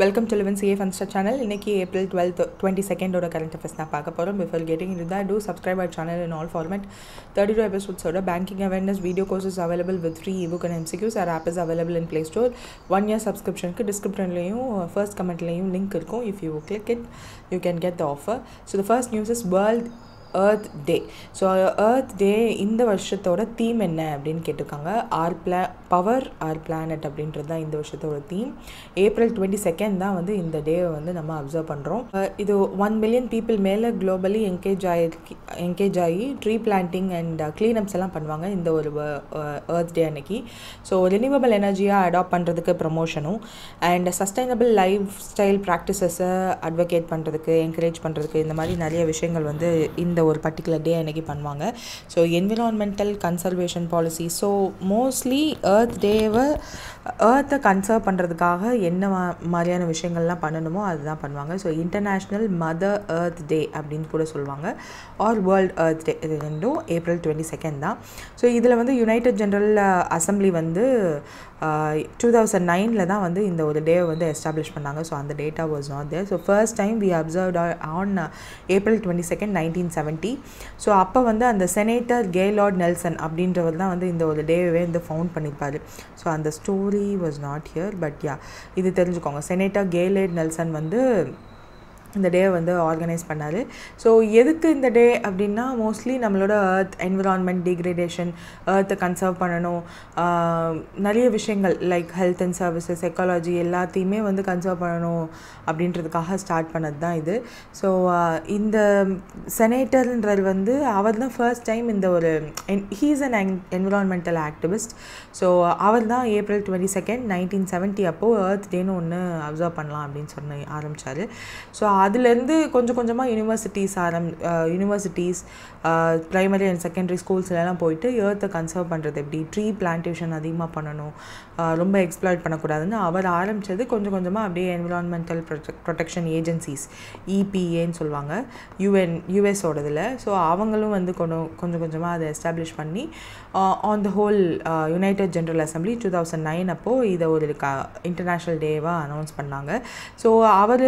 Welcome to Live in CA Fun Star channel. இன்னைக்கு April 12th 22nd ஓட current affairs நான் பார்க்க போறோம். Before getting into that, do subscribe our channel in all format. 32 episodes ஓட banking awareness video courses available with free ebook and MCQs. Our app is available in Play Store. 1 year subscription க்கு descriptionலயும் first commentலயும் link இருக்கும். If you click it, you can get the offer. So the first news is World Earth Day. So Earth Day இந்த வருஷத்தோட theme என்ன அப்படின்னு கேட்டிருக்காங்க. Power R planet அப்படின்றது தான் இந்த வருஷத்தோட தீம். April 22nd தான் வந்து இந்த டேவை வந்து நம்ம அப்சர்வ் பண்ணுறோம். இது 1 million பீப்புள் மேலே குளோபலி என்கேஜ் ஆகி ட்ரீ பிளான்டிங் அண்ட் க்ளீனப்ஸ் எல்லாம் பண்ணுவாங்க இந்த ஒரு Earth Day அன்னைக்கு. ஸோ ரினியூவபிள் எனர்ஜியாக அடாப்ட் பண்ணுறதுக்கு ப்ரமோஷனும் அண்ட் சஸ்டைனபிள் லைஃப் ஸ்டைல் ப்ராக்டிசஸை அட்வொகேட் பண்ணுறதுக்கு என்கரேஜ் பண்ணுறதுக்கு இந்த மாதிரி நிறைய விஷயங்கள் வந்து இந்த ஒரு பர்டிகுலர் டே அன்னைக்கு பண்ணுவாங்க. So environmental conservation policy. So mostly ஏர்த்தை கன்சர்வ் பண்ணுறதுக்காக என்ன மாதிரியான விஷயங்கள்லாம் பண்ணணுமோ அதுதான் பண்ணுவாங்க. So International Mother Earth Day அப்படின்னு கூட சொல்லுவாங்க, ஆர் வேர்ல்ட் எர்த் டே. இது ரெண்டும் April 22nd தான். ஸோ இதில் வந்து யுனைடெட் ஜெனரல் அசம்பிளி வந்து 2009 தான் வந்து இந்த ஒரு டேவை வந்து எஸ்டாப்ளிஷ் பண்ணாங்க. ஸோ அந்த data was not there. So first time we observed on April 22nd 1970. So அப்போ வந்து அந்த செனேட்டர் கேலார்ட் நெல்சன் அப்படின்றவர் தான் வந்து இந்த ஒரு டேவே வந்து ஃபவுண்ட் பண்ணியிருப்பார். ஸோ அந்த story was not here, but yeah இது தெரிஞ்சுக்கோங்க. செனேட்டர் கேலார்ட் நெல்சன் வந்து இந்த டே வந்து ஆர்கனைஸ் பண்ணார். ஸோ எதுக்கு இந்த டே அப்படின்னா, மோஸ்ட்லி நம்மளோட எர்த் என்விரான்மெண்ட் டிகிரேடேஷன், எர்த்தை கன்சர்வ் பண்ணணும், நிறைய விஷயங்கள் like health and services, ecology எல்லாத்தையுமே வந்து கன்சர்வ் பண்ணணும் அப்படின்றதுக்காக ஸ்டார்ட் பண்ணது தான் இது. ஸோ இந்த செனேட்டர்ன்றது வந்து அவர் தான் ஃபர்ஸ்ட் டைம் இந்த ஒரு he is an environmental activist. So அவர் தான் April 22nd 1970 அப்போது எர்த் டேன்னு ஒன்று அப்சர்வ் பண்ணலாம் அப்படின்னு சொல்லி ஆரம்பித்தார். ஸோ அதுலேருந்து கொஞ்சம் கொஞ்சமாக யூனிவர்சிட்டிஸ் ப்ரைமரி அண்ட் செகண்டரி ஸ்கூல்ஸ்லாம் போயிட்டு எர்த்தை கன்சர்வ் பண்ணுறது எப்படி, ட்ரீ பிளான்டேஷன் அதிகமாக பண்ணணும், ரொம்ப எக்ஸ்ப்ளாய்ட் பண்ணக்கூடாதுன்னு அவர் ஆரம்பித்தது. கொஞ்சம் கொஞ்சமாக அப்படியே என்விரான்மெண்டல் ப்ரொடெக்ஷன் ஏஜென்சிஸ், EPAன்னு சொல்லுவாங்க, யூஎஸோடதில். ஸோ அவங்களும் வந்து கொஞ்சம் கொஞ்சமாக அதை எஸ்டாப்ளிஷ் பண்ணி on the whole United general assembly 2009 அப்போது இதை ஒரு இன்டர்நேஷ்னல் டேவாக அனௌன்ஸ் பண்ணாங்க. ஸோ அவர்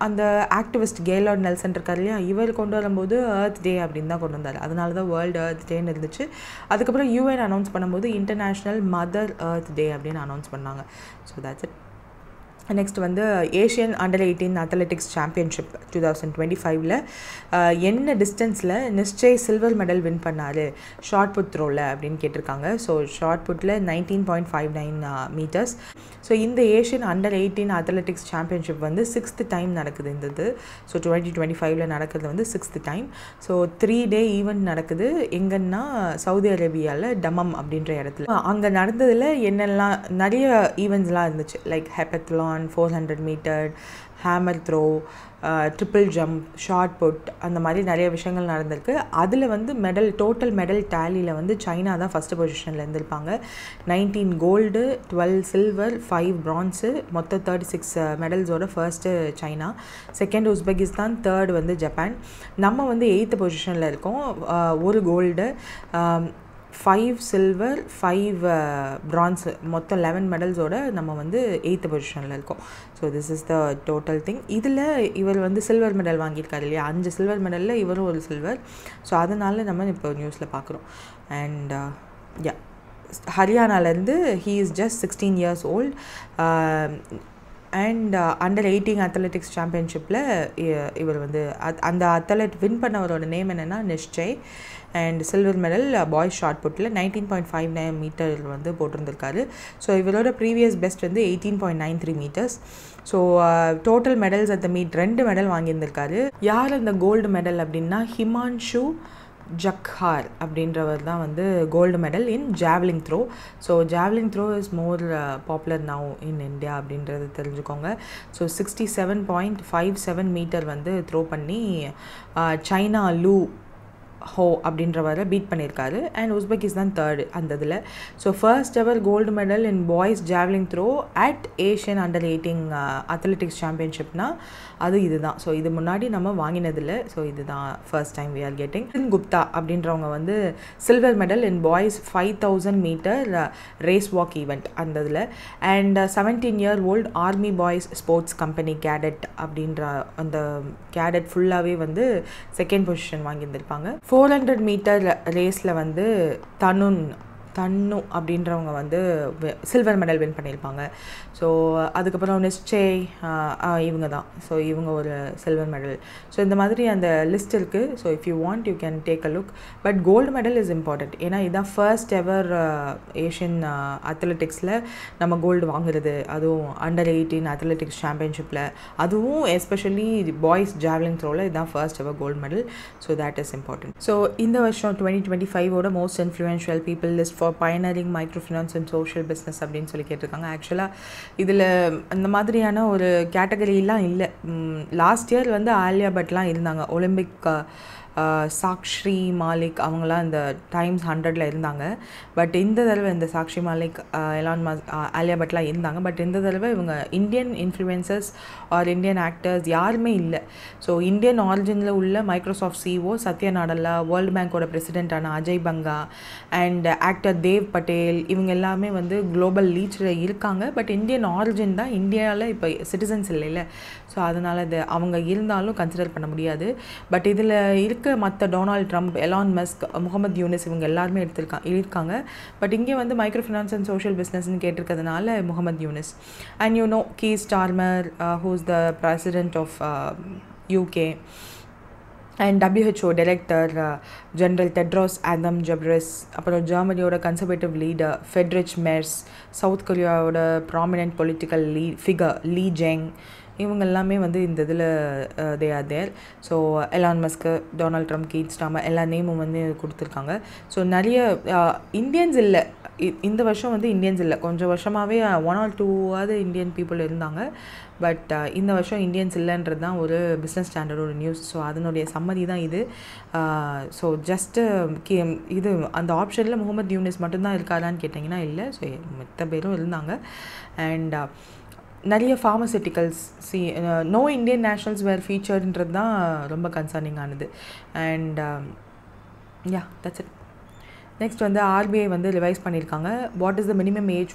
அந்த ஆக்டிவிஸ்ட் கேலார்ட் நெல்சன் இருக்கார் இல்லையா, இவர் கொண்டு வரும்போது எர்த் டே அப்படின்னு தான் கொண்டு வந்தார். அதனால தான் வேர்ல்டு எர்த் டேன்னு இருந்துச்சு. அதுக்கப்புறம் UN அனௌன்ஸ் பண்ணும்போது இன்டர்நேஷ்னல் மதர் எர்த் டே அப்படின்னு அனௌன்ஸ் பண்ணாங்க. So that's it. நெக்ஸ்ட் வந்து ஏஷியன் அண்டர் 18 அத்லெட்டிக்ஸ் சாம்பியன்ஷிப் 2025 என்ன டிஸ்டன்ஸில் நிச்சய் சில்வர் மெடல் வின் பண்ணார் ஷார்ட் புட் த்ரோவில் அப்படின்னு கேட்டிருக்காங்க. ஸோ ஷார்ட் புட்டில் 19.59 மீட்டர்ஸ். ஸோ இந்த ஏஷியன் அண்டர் 18 அத்லெட்டிக்ஸ் சாம்பியன்ஷிப் வந்து 6th டைம் நடக்குது இந்த இது. ஸோ 2025 நடக்கிறது வந்து 6th time. So 3 day event நடக்குது. எங்கன்னா சவுதி அரேபியாவில் டமம் அப்படின்ற இடத்துல. அங்கே நடந்ததில் என்னெல்லாம் நிறைய ஈவெண்ட்ஸ்லாம் இருந்துச்சு, like heptathlon, 400 metre, hammer throw, triple jump, shot put, அந்த மாதிரி நிறைய விஷயங்கள் நடந்திருக்கு. அதில் வந்து டோட்டல் மெடல் டேலியில் வந்து சைனா தான் ஃபஸ்ட்டு பொசிஷனில் இருந்திருப்பாங்க. 19 கோல்டு, 12 சில்வர், 5 பிரான்ஸு, மொத்தம் 36 மெடல்ஸோட first China, second Uzbekistan, third வந்து ஜப்பான். நம்ம வந்து 8th பொசிஷனில் இருக்கோம். 1 கோல்டு, 5 சில்வர், 5 பிரான்ஸு, மொத்தம் 11 மெடல்ஸோட நம்ம வந்து 8th பொசிஷனில் இருக்கோம். So this is the total thing. இதில் இவர் வந்து சில்வர் மெடல் வாங்கியிருக்காரு இல்லையா, 5 சில்வர் மெடலில் இவரும் ஒரு சில்வர். ஸோ அதனால நம்ம இப்போ நியூஸில் பார்க்குறோம். அண்ட் ஹரியானாலேருந்து he is just 16 years old. And under 18 athletics சாம்பியன்ஷிப்பில் இவர் வந்து அந்த அத்லெட் வின் பண்ணவரோட நேம் என்னென்னா Nishchay. And silver medal boys shot புட்டில் 19.59 மீட்டர் வந்து போட்டிருந்திருக்காரு. ஸோ இவரோட ப்ரீவியஸ் பெஸ்ட் வந்து 18.93 metres. So total medals at the meet 2 medal வாங்கியிருந்திருக்காரு. யார் அந்த கோல்டு மெடல் அப்படின்னா ஹிமான்ஷு ஜக்ஹார் அப்படின்றவர் தான் வந்து gold medal in javelin throw. So javelin throw is more popular now in India அப்படின்றது தெரிஞ்சுக்கோங்க. ஸோ 67.57 மீட்டர் வந்து த்ரோ பண்ணி சைனா லூ ஹோ அப்படின்றவரை பீட் பண்ணியிருக்காரு. அண்ட் உஸ்பெகிஸ்தான் தேர்டு அந்த இதில். So first ever gold medal in boys javelin throw at Asian under athletics சாம்பியன்ஷிப்னால் அது இதுதான். ஸோ இது முன்னாடி நம்ம வாங்கினதில்லை. ஸோ இதுதான் first time we are getting. Gupta அப்படின்றவங்க வந்து silver medal in boys 5000 metre race walk event அந்த இதில். And 17-year-old army boys sports company cadet அப்படின்ற அந்த கேடட் ஃபுல்லாகவே வந்து செகண்ட் பொசிஷன் வாங்கியிருந்திருப்பாங்க. 400 மீட்டர் ரேஸில் வந்து தனு அப்படின்றவங்க வந்து சில்வர் மெடல் வின் பண்ணியிருப்பாங்க. ஸோ அதுக்கப்புறம் நிச்சய் இவங்க தான். ஸோ இவங்க ஒரு சில்வர் மெடல். ஸோ இந்த மாதிரி அந்த லிஸ்ட் இருக்குது. So if you want you can take a look. But gold medal is important. ஏன்னா இதுதான் ஃபர்ஸ்ட் எவர் ஏஷியன் அத்லெட்டிக்ஸில் நம்ம கோல்டு வாங்குறது. அதுவும் அண்டர்-18 அத்லெட்டிக்ஸ் சாம்பியன்ஷிப்பில், அதுவும் எஸ்பெஷலி பாய்ஸ் ஜாவ்லிங் த்ரோவில் இதுதான் first ever gold medal. So that is important. So இந்த வருஷம் 2025 most influential people list for pioneering microfinance and social business அப்படின்னு சொல்லி கேட்டிருக்காங்க. ஆக்சுவலாக இதில் அந்த மாதிரியான ஒரு கேட்டகரிலாம் இல்லை. லாஸ்ட் இயர் வந்து ஆலியா பட்லாம் இருந்தாங்க. ஒலிம்பிக் சாக்ஷி மாலிக் அவங்களாம் இந்த டைம்ஸ் 100ல் இருந்தாங்க. பட் இந்த தடவை இந்த சாக்ஷி மாலிக் எலான் மஸ்க் ஆலியா பட்லாம் இருந்தாங்க. பட் இந்த தடவை இவங்க Indian influencers or Indian actors யாருமே இல்லை. ஸோ இந்தியன் ஆரிஜினில் உள்ள Microsoft CEO Satya Nadella, world பேங்கோட பிரசிடென்ட்டான அஜய் பங்கா அண்ட் ஆக்டர் தேவ் பட்டேல் இவங்க எல்லாமே வந்து குளோபல் ரீச்சில் இருக்காங்க. பட் இந்தியன் ஆரிஜின் தான். இந்தியாவில் இப்போ சிட்டிசன்ஸ் இல்லைல்ல. ஸோ அதனால் இது அவங்க இருந்தாலும் கன்சிடர் பண்ண முடியாது. பட் இதில் இருக்க மற்ற Donald Trump, Elon Musk, Muhammad Yunus இவங்க எல்லாருமே இருக்காங்க. பட் இங்கே வந்து மைக்ரோ ஃபினான்ஸ் அண்ட் சோஷியல் பிஸ்னஸ்ன்னு கேட்டிருக்கிறதுனால Muhammad Yunus. And you know Keir Starmer who's the president of UK and WHO director general Tedros Adhanom Ghebreyesus, அப்புறம் ஜெர்மனியோட conservative leader Friedrich Merz, south கொரியாவோட prominent political figure Lee Jung, இவங்க எல்லாமே வந்து இந்த இதில் they are there. So Elon Musk, Donald Trump, Keir Starmer எல்லா நேமும் வந்து கொடுத்துருக்காங்க. ஸோ நிறைய இந்தியன்ஸ் இல்லை இந்த வருஷம் வந்து இந்தியன்ஸ் இல்லை. கொஞ்சம் வருஷமாகவே 1 or 2 இந்தியன் பீப்புள் இருந்தாங்க. பட் இந்த வருஷம் இந்தியன்ஸ் இல்லைன்றது தான் ஒரு பிஸ்னஸ் ஸ்டாண்டர்டோட நியூஸ். ஸோ அதனுடைய சம்மதி தான் இது. ஸோ ஜஸ்ட்டு இது அந்த ஆப்ஷனில் முகமது யூனிஸ் மட்டும்தான் இருக்காரான்னு கேட்டிங்கன்னா இல்லை. ஸோ மற்ற பேரும் இருந்தாங்க. அண்ட் நிறைய pharmaceuticals no Indian nationals were ஃபீச்சர்ன்றது தான் ரொம்ப கன்சர்னிங் ஆனது. And yeah that's it. Next வந்து RBI வந்து ரிவைஸ் பண்ணியிருக்காங்க. What is the minimum age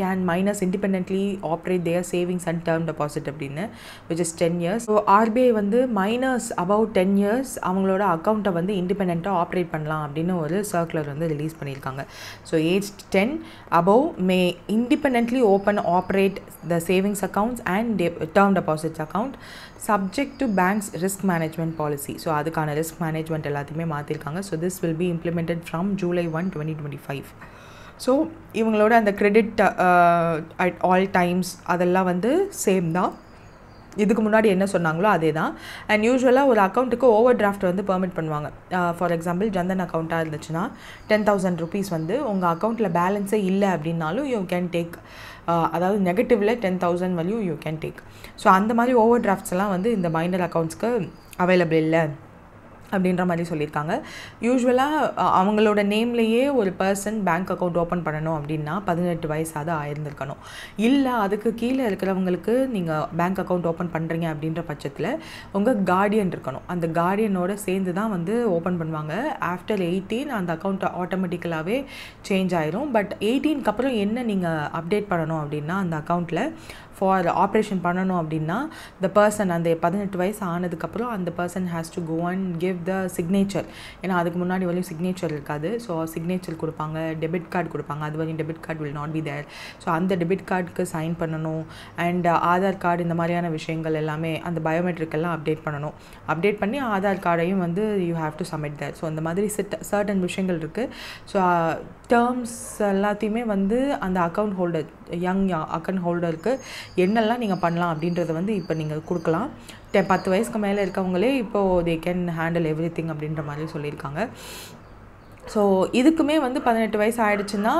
can minors independently operate their savings and term deposit அப்படின்னு, which is 10 years. So RBI வந்து minors about 10 years அவங்களோட அக்கௌண்ட்டை வந்து இண்டிபெண்ட்டாக ஆப்ரேட் பண்ணலாம் அப்படின்னு ஒரு சர்க்குலர் வந்து ரிலீஸ் பண்ணியிருக்காங்க. So age 10 above May independently operate the savings accounts and term deposits account subject to banks risk management policy. So அதுக்கான ரிஸ்க் மேனேஜ்மெண்ட் எல்லாத்தையுமே மாற்றிருக்காங்க. So this will be implemented from July 1, 2025. So இவங்களோட அந்த credit at all times அதெல்லாம் வந்து same தான். இதுக்கு முன்னாடி என்ன சொன்னாங்களோ அதே தான். அண்ட் யூஸ்வலாக ஒரு அக்கௌண்ட்டுக்கு ஓவர் டிராஃப்ட் வந்து பெர்மிட் பண்ணுவாங்க. ஃபார் எக்ஸாம்பிள் ஜன்தன் அக்கௌண்ட்டாக இருந்துச்சுன்னா 10,000 rupees வந்து உங்கள் அக்கௌண்ட்டில் பேலன்ஸே இல்லை அப்படின்னாலும் யூ கேன் டேக், அதாவது நெகட்டிவில் 10,000 value you can take. So அந்த மாதிரி ஓவர் டிராஃப்ட்ஸ் எல்லாம் வந்து இந்த மைனர் அக்கௌண்ட்ஸ்க்கு அவைலபிள் இல்லை அப்படின்ற மாதிரி சொல்லியிருக்காங்க. யூஸ்வலாக அவங்களோட நேம்லேயே ஒரு பர்சன் பேங்க் அக்கௌண்ட் ஓப்பன் பண்ணணும் அப்படின்னா 18 வயசாவது ஆயிருந்திருக்கணும். இல்லை அதுக்கு கீழே இருக்கிறவங்களுக்கு நீங்கள் பேங்க் அக்கௌண்ட் ஓப்பன் பண்ணுறீங்க அப்படின்ற பட்சத்தில் உங்கள் கார்டியன் இருக்கணும். அந்த கார்டியனோட சேர்ந்து தான் வந்து ஓப்பன் பண்ணுவாங்க. ஆஃப்டர் 18 அந்த அக்கௌண்ட்டை ஆட்டோமேட்டிக்கலாகவே சேஞ்ச் ஆயிரும். பட் 18க்கு அப்புறம் என்ன நீங்கள் அப்டேட் பண்ணணும் அப்படின்னா அந்த அக்கௌண்ட்டில் ஃபார் ஆப்ரேஷன் பண்ணணும் அப்படின்னா த பர்சன் அந்த 18 வயசு ஆனதுக்கப்புறம் அந்த person has to go and give the signature. ஏன்னா அதுக்கு முன்னாடி வரையும் சிக்னேச்சர் இருக்காது. ஸோ சிக்னேச்சர் கொடுப்பாங்க, டெபிட் கார்டு கொடுப்பாங்க. அது வரையும் debit card will not be there. So அந்த டெபிட் கார்டுக்கு சைன் பண்ணணும். அண்ட் ஆதார் கார்டு இந்த மாதிரியான விஷயங்கள் எல்லாமே அந்த பயோமெட்ரிக் எல்லாம் அப்டேட் பண்ணணும். அப்டேட் பண்ணி ஆதார் கார்டையும் வந்து you have to submit there. So அந்த மாதிரி சர்டன் விஷயங்கள் இருக்குது. ஸோ டேர்ம்ஸ் எல்லாத்தையுமே வந்து அந்த அக்கௌண்ட் ஹோல்டர் யங் அக்கௌண்ட் ஹோல்டருக்கு என்னெல்லாம் நீங்கள் பண்ணலாம் அப்படின்றத வந்து இப்போ நீங்கள் கொடுக்கலாம். 10 வயசுக்கு மேலே இருக்கவங்களே இப்போது they can handle every thing அப்படின்ற மாதிரி சொல்லியிருக்காங்க. ஸோ இதுக்குமே வந்து 18 வயசு ஆகிடுச்சுன்னா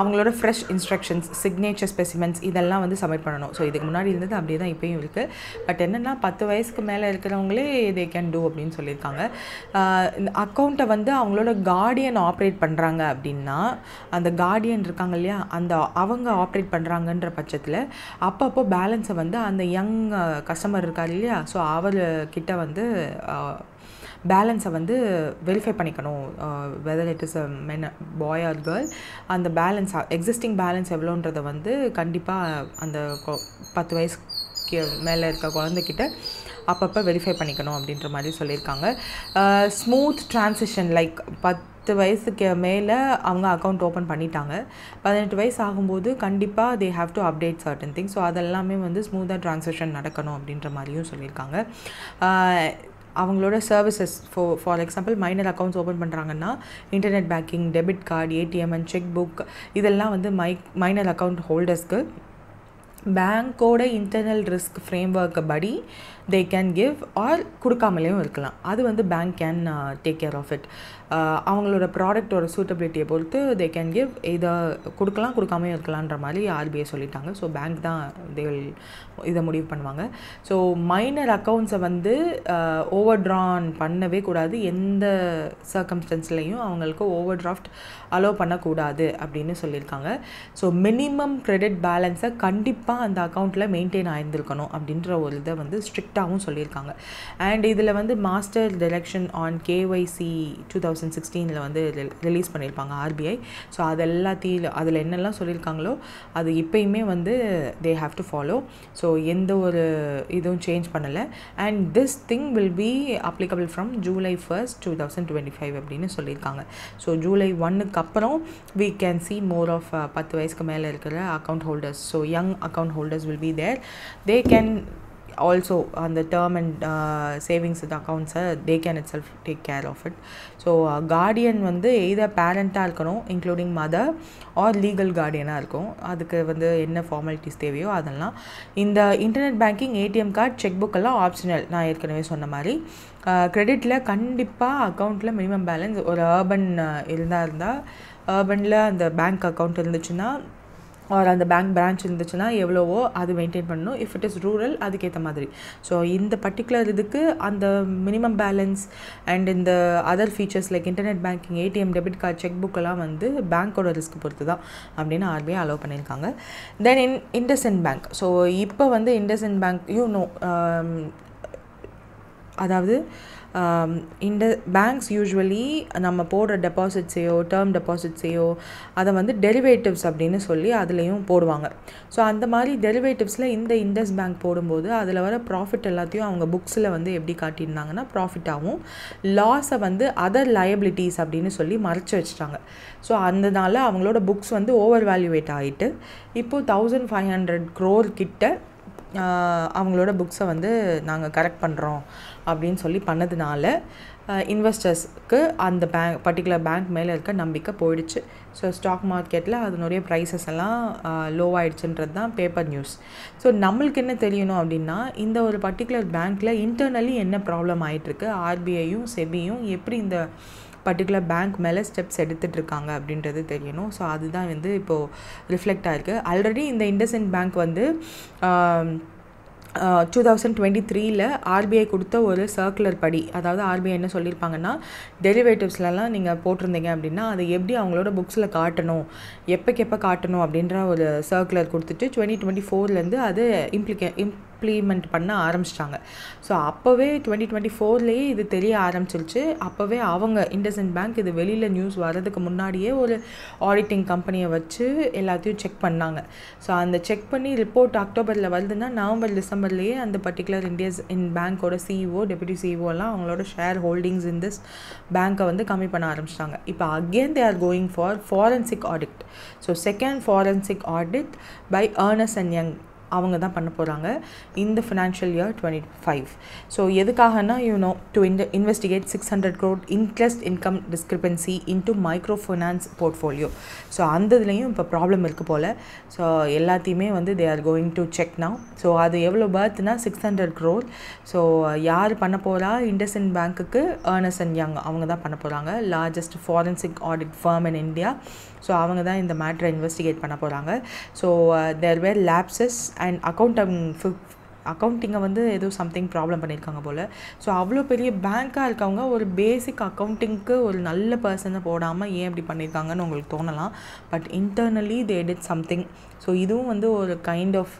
அவங்களோட ஃப்ரெஷ் இன்ஸ்ட்ரக்ஷன்ஸ், சிக்னேச்சர் ஸ்பெசிமென்ஸ் இதெல்லாம் வந்து சப்மிட் பண்ணணும். ஸோ இதுக்கு முன்னாடி இருந்தது அப்படியே தான் இப்போயும் இருக்குது. பட் என்னென்னா 10 வயசுக்கு மேலே இருக்கிறவங்களே தே கேன் டூ அப்படின்னு சொல்லியிருக்காங்க. இந்த அக்கௌண்ட்டை வந்து அவங்களோட கார்டியன் ஆப்ரேட் பண்ணுறாங்க அப்படின்னா, அந்த கார்டியன் இருக்காங்க இல்லையா, அவங்க ஆப்ரேட் பண்ணுறாங்கன்ற பட்சத்தில் அப்பப்போ பேலன்ஸை வந்து அந்த யங் கஸ்டமர் இருக்கார் இல்லையா, ஸோ அவர்கிட்ட வந்து பேலன்ஸை வந்து வெரிஃபை பண்ணிக்கணும். Whether it is a men, boy or girl, அந்த பேலன்ஸ் எக்ஸிஸ்டிங் பேலன்ஸ் எவ்வளோன்றதை வந்து கண்டிப்பாக அந்த 10 வயசுக்கு மேலே இருக்க குழந்தைக்கிட்ட அப்பப்போ வெரிஃபை பண்ணிக்கணும் அப்படின்ற மாதிரி சொல்லியிருக்காங்க. ஸ்மூத் ட்ரான்சிஷன், லைக் 10 வயசுக்கு மேலே அவங்க அக்கௌண்ட் ஓப்பன் பண்ணிட்டாங்க, 18 வயசு ஆகும்போது கண்டிப்பாக they have to update certain things. So அதெல்லாமே வந்து ஸ்மூத்தாக ட்ரான்சிஷன் நடக்கணும் அப்படின்ற மாதிரியும் சொல்லியிருக்காங்க. அவங்களோட services for example minor accounts open பண்ணுறாங்கன்னா internet banking, debit card, ATM and cheque book இதெல்லாம் வந்து மைனர் அக்கௌண்ட் ஹோல்டர்ஸ்க்கு பேங்க்கோட இன்டர்னல் ரிஸ்க் ஃப்ரேம் ஒர்க்கை படி தே கேன் கிவ் ஆர் கொடுக்காமலேயும் இருக்கலாம். அது வந்து bank can take care of it. அவங்களோட ப்ராடக்டோட சூட்டபிலிட்டியை பொறுத்து தே கேன் கிவ், இதை கொடுக்கலாம் கொடுக்காமையும் இருக்கலான்ற மாதிரி ஆர்பிஐ சொல்லிட்டாங்க. ஸோ பேங்க் தான் இதை முடிவு பண்ணுவாங்க. ஸோ மைனர் அக்கௌண்ட்ஸை வந்து ஓவர் ட்ரான் பண்ணவே கூடாது, எந்த சர்க்கம்ஸ்டன்ஸ்லையும் அவங்களுக்கு ஓவர் டிராஃப்ட் அலோவ் பண்ணக்கூடாது அப்படின்னு சொல்லியிருக்காங்க. ஸோ மினிமம் கிரெடிட் பேலன்ஸை கண்டிப்பாக அந்த அக்கௌண்ட்டில் மெயின்டைன் ஆகியிருந்திருக்கணும் அப்படின்ற ஒரு இதை வந்து ஸ்ட்ரிக்டாகவும் சொல்லியிருக்காங்க. அண்ட் இதில் வந்து மாஸ்டர் டைரக்ஷன் ஆன் கேஒய்சி 2016 வந்து ரிலீஸ் பண்ணியிருப்பாங்க ஆர்பிஐ. ஸோ அதில் என்னெல்லாம் சொல்லியிருக்காங்களோ அது இப்போயுமே வந்து தே ஹாவ் டு ஃபாலோ. ஸோ எந்த ஒரு இதுவும் சேஞ்ச் பண்ணலை. And this thing will be applicable from July 1st, 2025 அப்படின்னு சொல்லியிருக்காங்க. ஸோ July 1க்கு அப்புறம் we can see more of 10 வயசுக்கு மேலே இருக்கிற account holders. So young account holders will be there. They can also on the term and savings accounts they can itself take care of it. So guardian வந்து either parent-ஆ இருக்கணும், including mother, or legal guardian-ஆ இருக்கும். அதுக்கு வந்து என்ன formalities தேவையோ அதெல்லாம். இந்த internet banking, ATM card, check book எல்லாம் ஆப்ஷனல். நான் ஏற்கனவே சொன்ன மாதிரி கிரெடிட்டில் கண்டிப்பாக அக்கௌண்ட்டில் மினிமம் பேலன்ஸ் ஒரு அர்பன் இருந்தால் அர்பனில் அந்த பேங்க் அக்கௌண்ட் இருந்துச்சுன்னா ஆர் அந்த பேங்க் பிரான்ச் இருந்துச்சுன்னா எவ்வளவோ அது மெயின்டைன் பண்ணணும். இஃப் இட் இஸ் ரூரல் அதுக்கேற்ற மாதிரி. ஸோ இந்த பர்டிகுலர் இதுக்கு அந்த மினிமம் பேலன்ஸ் அண்ட் இந்த other features like internet banking, ATM, debit card, check புக்கெல்லாம் வந்து பேங்க்கோட ரிஸ்க் பொறுத்து தான் அப்படின்னு ஆர்பிஐ அலோவ் பண்ணியிருக்காங்க. தென் இண்டஸ்இண்ட் பேங்க். ஸோ இப்போ வந்து இண்டஸ்இண்ட் பேங்க் அதாவது இந்த பேங்க்ஸ் யூஸ்வலி நம்ம போடுற டெபாசிட்ஸையோ டேர்ம் டெபாசிட்ஸையோ அதை வந்து டெரிவேட்டிவ்ஸ் அப்படின்னு சொல்லி அதுலேயும் போடுவாங்க. ஸோ அந்த மாதிரி டெரிவேட்டிவ்ஸில் இந்த இண்டஸ் பேங்க் போடும்போது அதில் வர ப்ராஃபிட் எல்லாத்தையும் அவங்க புக்ஸில் வந்து எப்படி காட்டியிருந்தாங்கன்னா ப்ராஃபிட்டாகவும், லாஸை வந்து அதர் லயபிலிட்டிஸ் அப்படின்னு சொல்லி மறைச்சி வச்சுட்டாங்க. ஸோ அதனால அவங்களோட புக்ஸ் வந்து ஓவர் வேல்யூவேட் ஆகிட்டு இப்போது 1500 crore கிட்ட அவங்களோட புக்ஸை வந்து நாங்கள் கரெக்ட் பண்ணுறோம் அப்படின்னு சொல்லி பண்ணதுனால இன்வெஸ்டர்ஸ்க்கு அந்த பர்டிகுலர் பேங்க் மேலே இருக்க நம்பிக்கை போயிடுச்சு. ஸோ ஸ்டாக் மார்க்கெட்டில் அதனுடைய ப்ரைஸஸ் எல்லாம் லோவாகிடுச்சுன்றது தான் பேப்பர் நியூஸ். ஸோ நம்மளுக்கு என்ன தெரியணும் அப்படின்னா, இந்த ஒரு பர்டிகுலர் பேங்க்கில் இன்டர்னலி என்ன ப்ராப்ளம் ஆகிட்டுருக்கு, ஆர்பிஐயும் செபியும் எப்படி இந்த பர்டிகுலர் பேங்க் மேலே ஸ்டெப்ஸ் எடுத்துகிட்ருக்காங்க அப்படின்றது தெரியணும். ஸோ அதுதான் வந்து இப்போது ரிஃப்ளெக்ட் ஆகிருக்கு. ஆல்ரெடி இந்த இண்டஸ்இண்ட் பேங்க் வந்து 2023 ஆர்பிஐ கொடுத்த ஒரு சர்க்குலர் படி, அதாவது ஆர்பிஐ என்ன சொல்லியிருப்பாங்கன்னா, டெரிவேட்டிவ்ஸ்லாம் நீங்கள் போட்டிருந்தீங்க அப்படின்னா அதை எப்படி அவங்களோட புக்ஸில் காட்டணும், எப்போ காட்டணும் அப்படின்ற ஒரு சர்க்குலர் கொடுத்துட்டு 2024 அது இம்ப்ளிமெண்ட் பண்ண ஆரம்பிச்சிட்டாங்க. ஸோ அப்போவே 2024 இது தெரிய ஆரம்பிச்சிருச்சு. அப்போவே அவங்க இண்டஸ்இண்ட் பேங்க் இது வெளியில் நியூஸ் வர்றதுக்கு முன்னாடியே ஒரு ஆடிட்டிங் கம்பெனியை வச்சு எல்லாத்தையும் செக் பண்ணாங்க. ஸோ அந்த செக் பண்ணி ரிப்போர்ட் அக்டோபரில் வருதுன்னா நவம்பர் டிசம்பர்லேயே அந்த பர்டிகுலர் இண்டஸ்இண்ட் பேங்க்கோட சிஇஓ, டெப்யூட்டி சிஇஓலாம் அவங்களோட ஷேர் ஹோல்டிங்ஸ் இன் திஸ் பேங்க்கை வந்து கம்மி பண்ண ஆரம்பிச்சிட்டாங்க. இப்போ again they are going for forensic audit. So second forensic audit by Ernst & Young அவங்க தான் பண்ண போகிறாங்க இந்த ஃபினான்ஷியல் இயர் 25. ஸோ எதுக்காகனா to investigate 600 crore interest income discrepancy into micro finance portfolio. So அந்த இதுலேயும் இப்போ ப்ராப்ளம் இருக்குது போல். ஸோ எல்லாத்தையுமே வந்து they are going to check now. So அது எவ்வளோ பர்த்னா 600 crore. ஸோ யார் பண்ண போகிறா? IndusInd பேங்க்குக்கு Ernst & Young அவங்க தான் பண்ண போகிறாங்க, largest forensic audit firm in India. So அவங்க தான் இந்த மேட்டரை இன்வெஸ்டிகேட் பண்ண போகிறாங்க. So there were lapses and அக்கௌண்டிங்கை வந்து ஏதோ சம்திங் ப்ராப்ளம் பண்ணியிருக்காங்க போல். ஸோ அவ்வளோ பெரிய பேங்க்காக இருக்கவங்க ஒரு பேசிக் அக்கௌண்டிங்க்கு ஒரு நல்ல பர்சனை போடாமல் ஏன் இப்படி பண்ணியிருக்காங்கன்னு உங்களுக்கு தோணலாம். But internally they did something. So இதுவும் வந்து ஒரு கைண்ட் ஆஃப்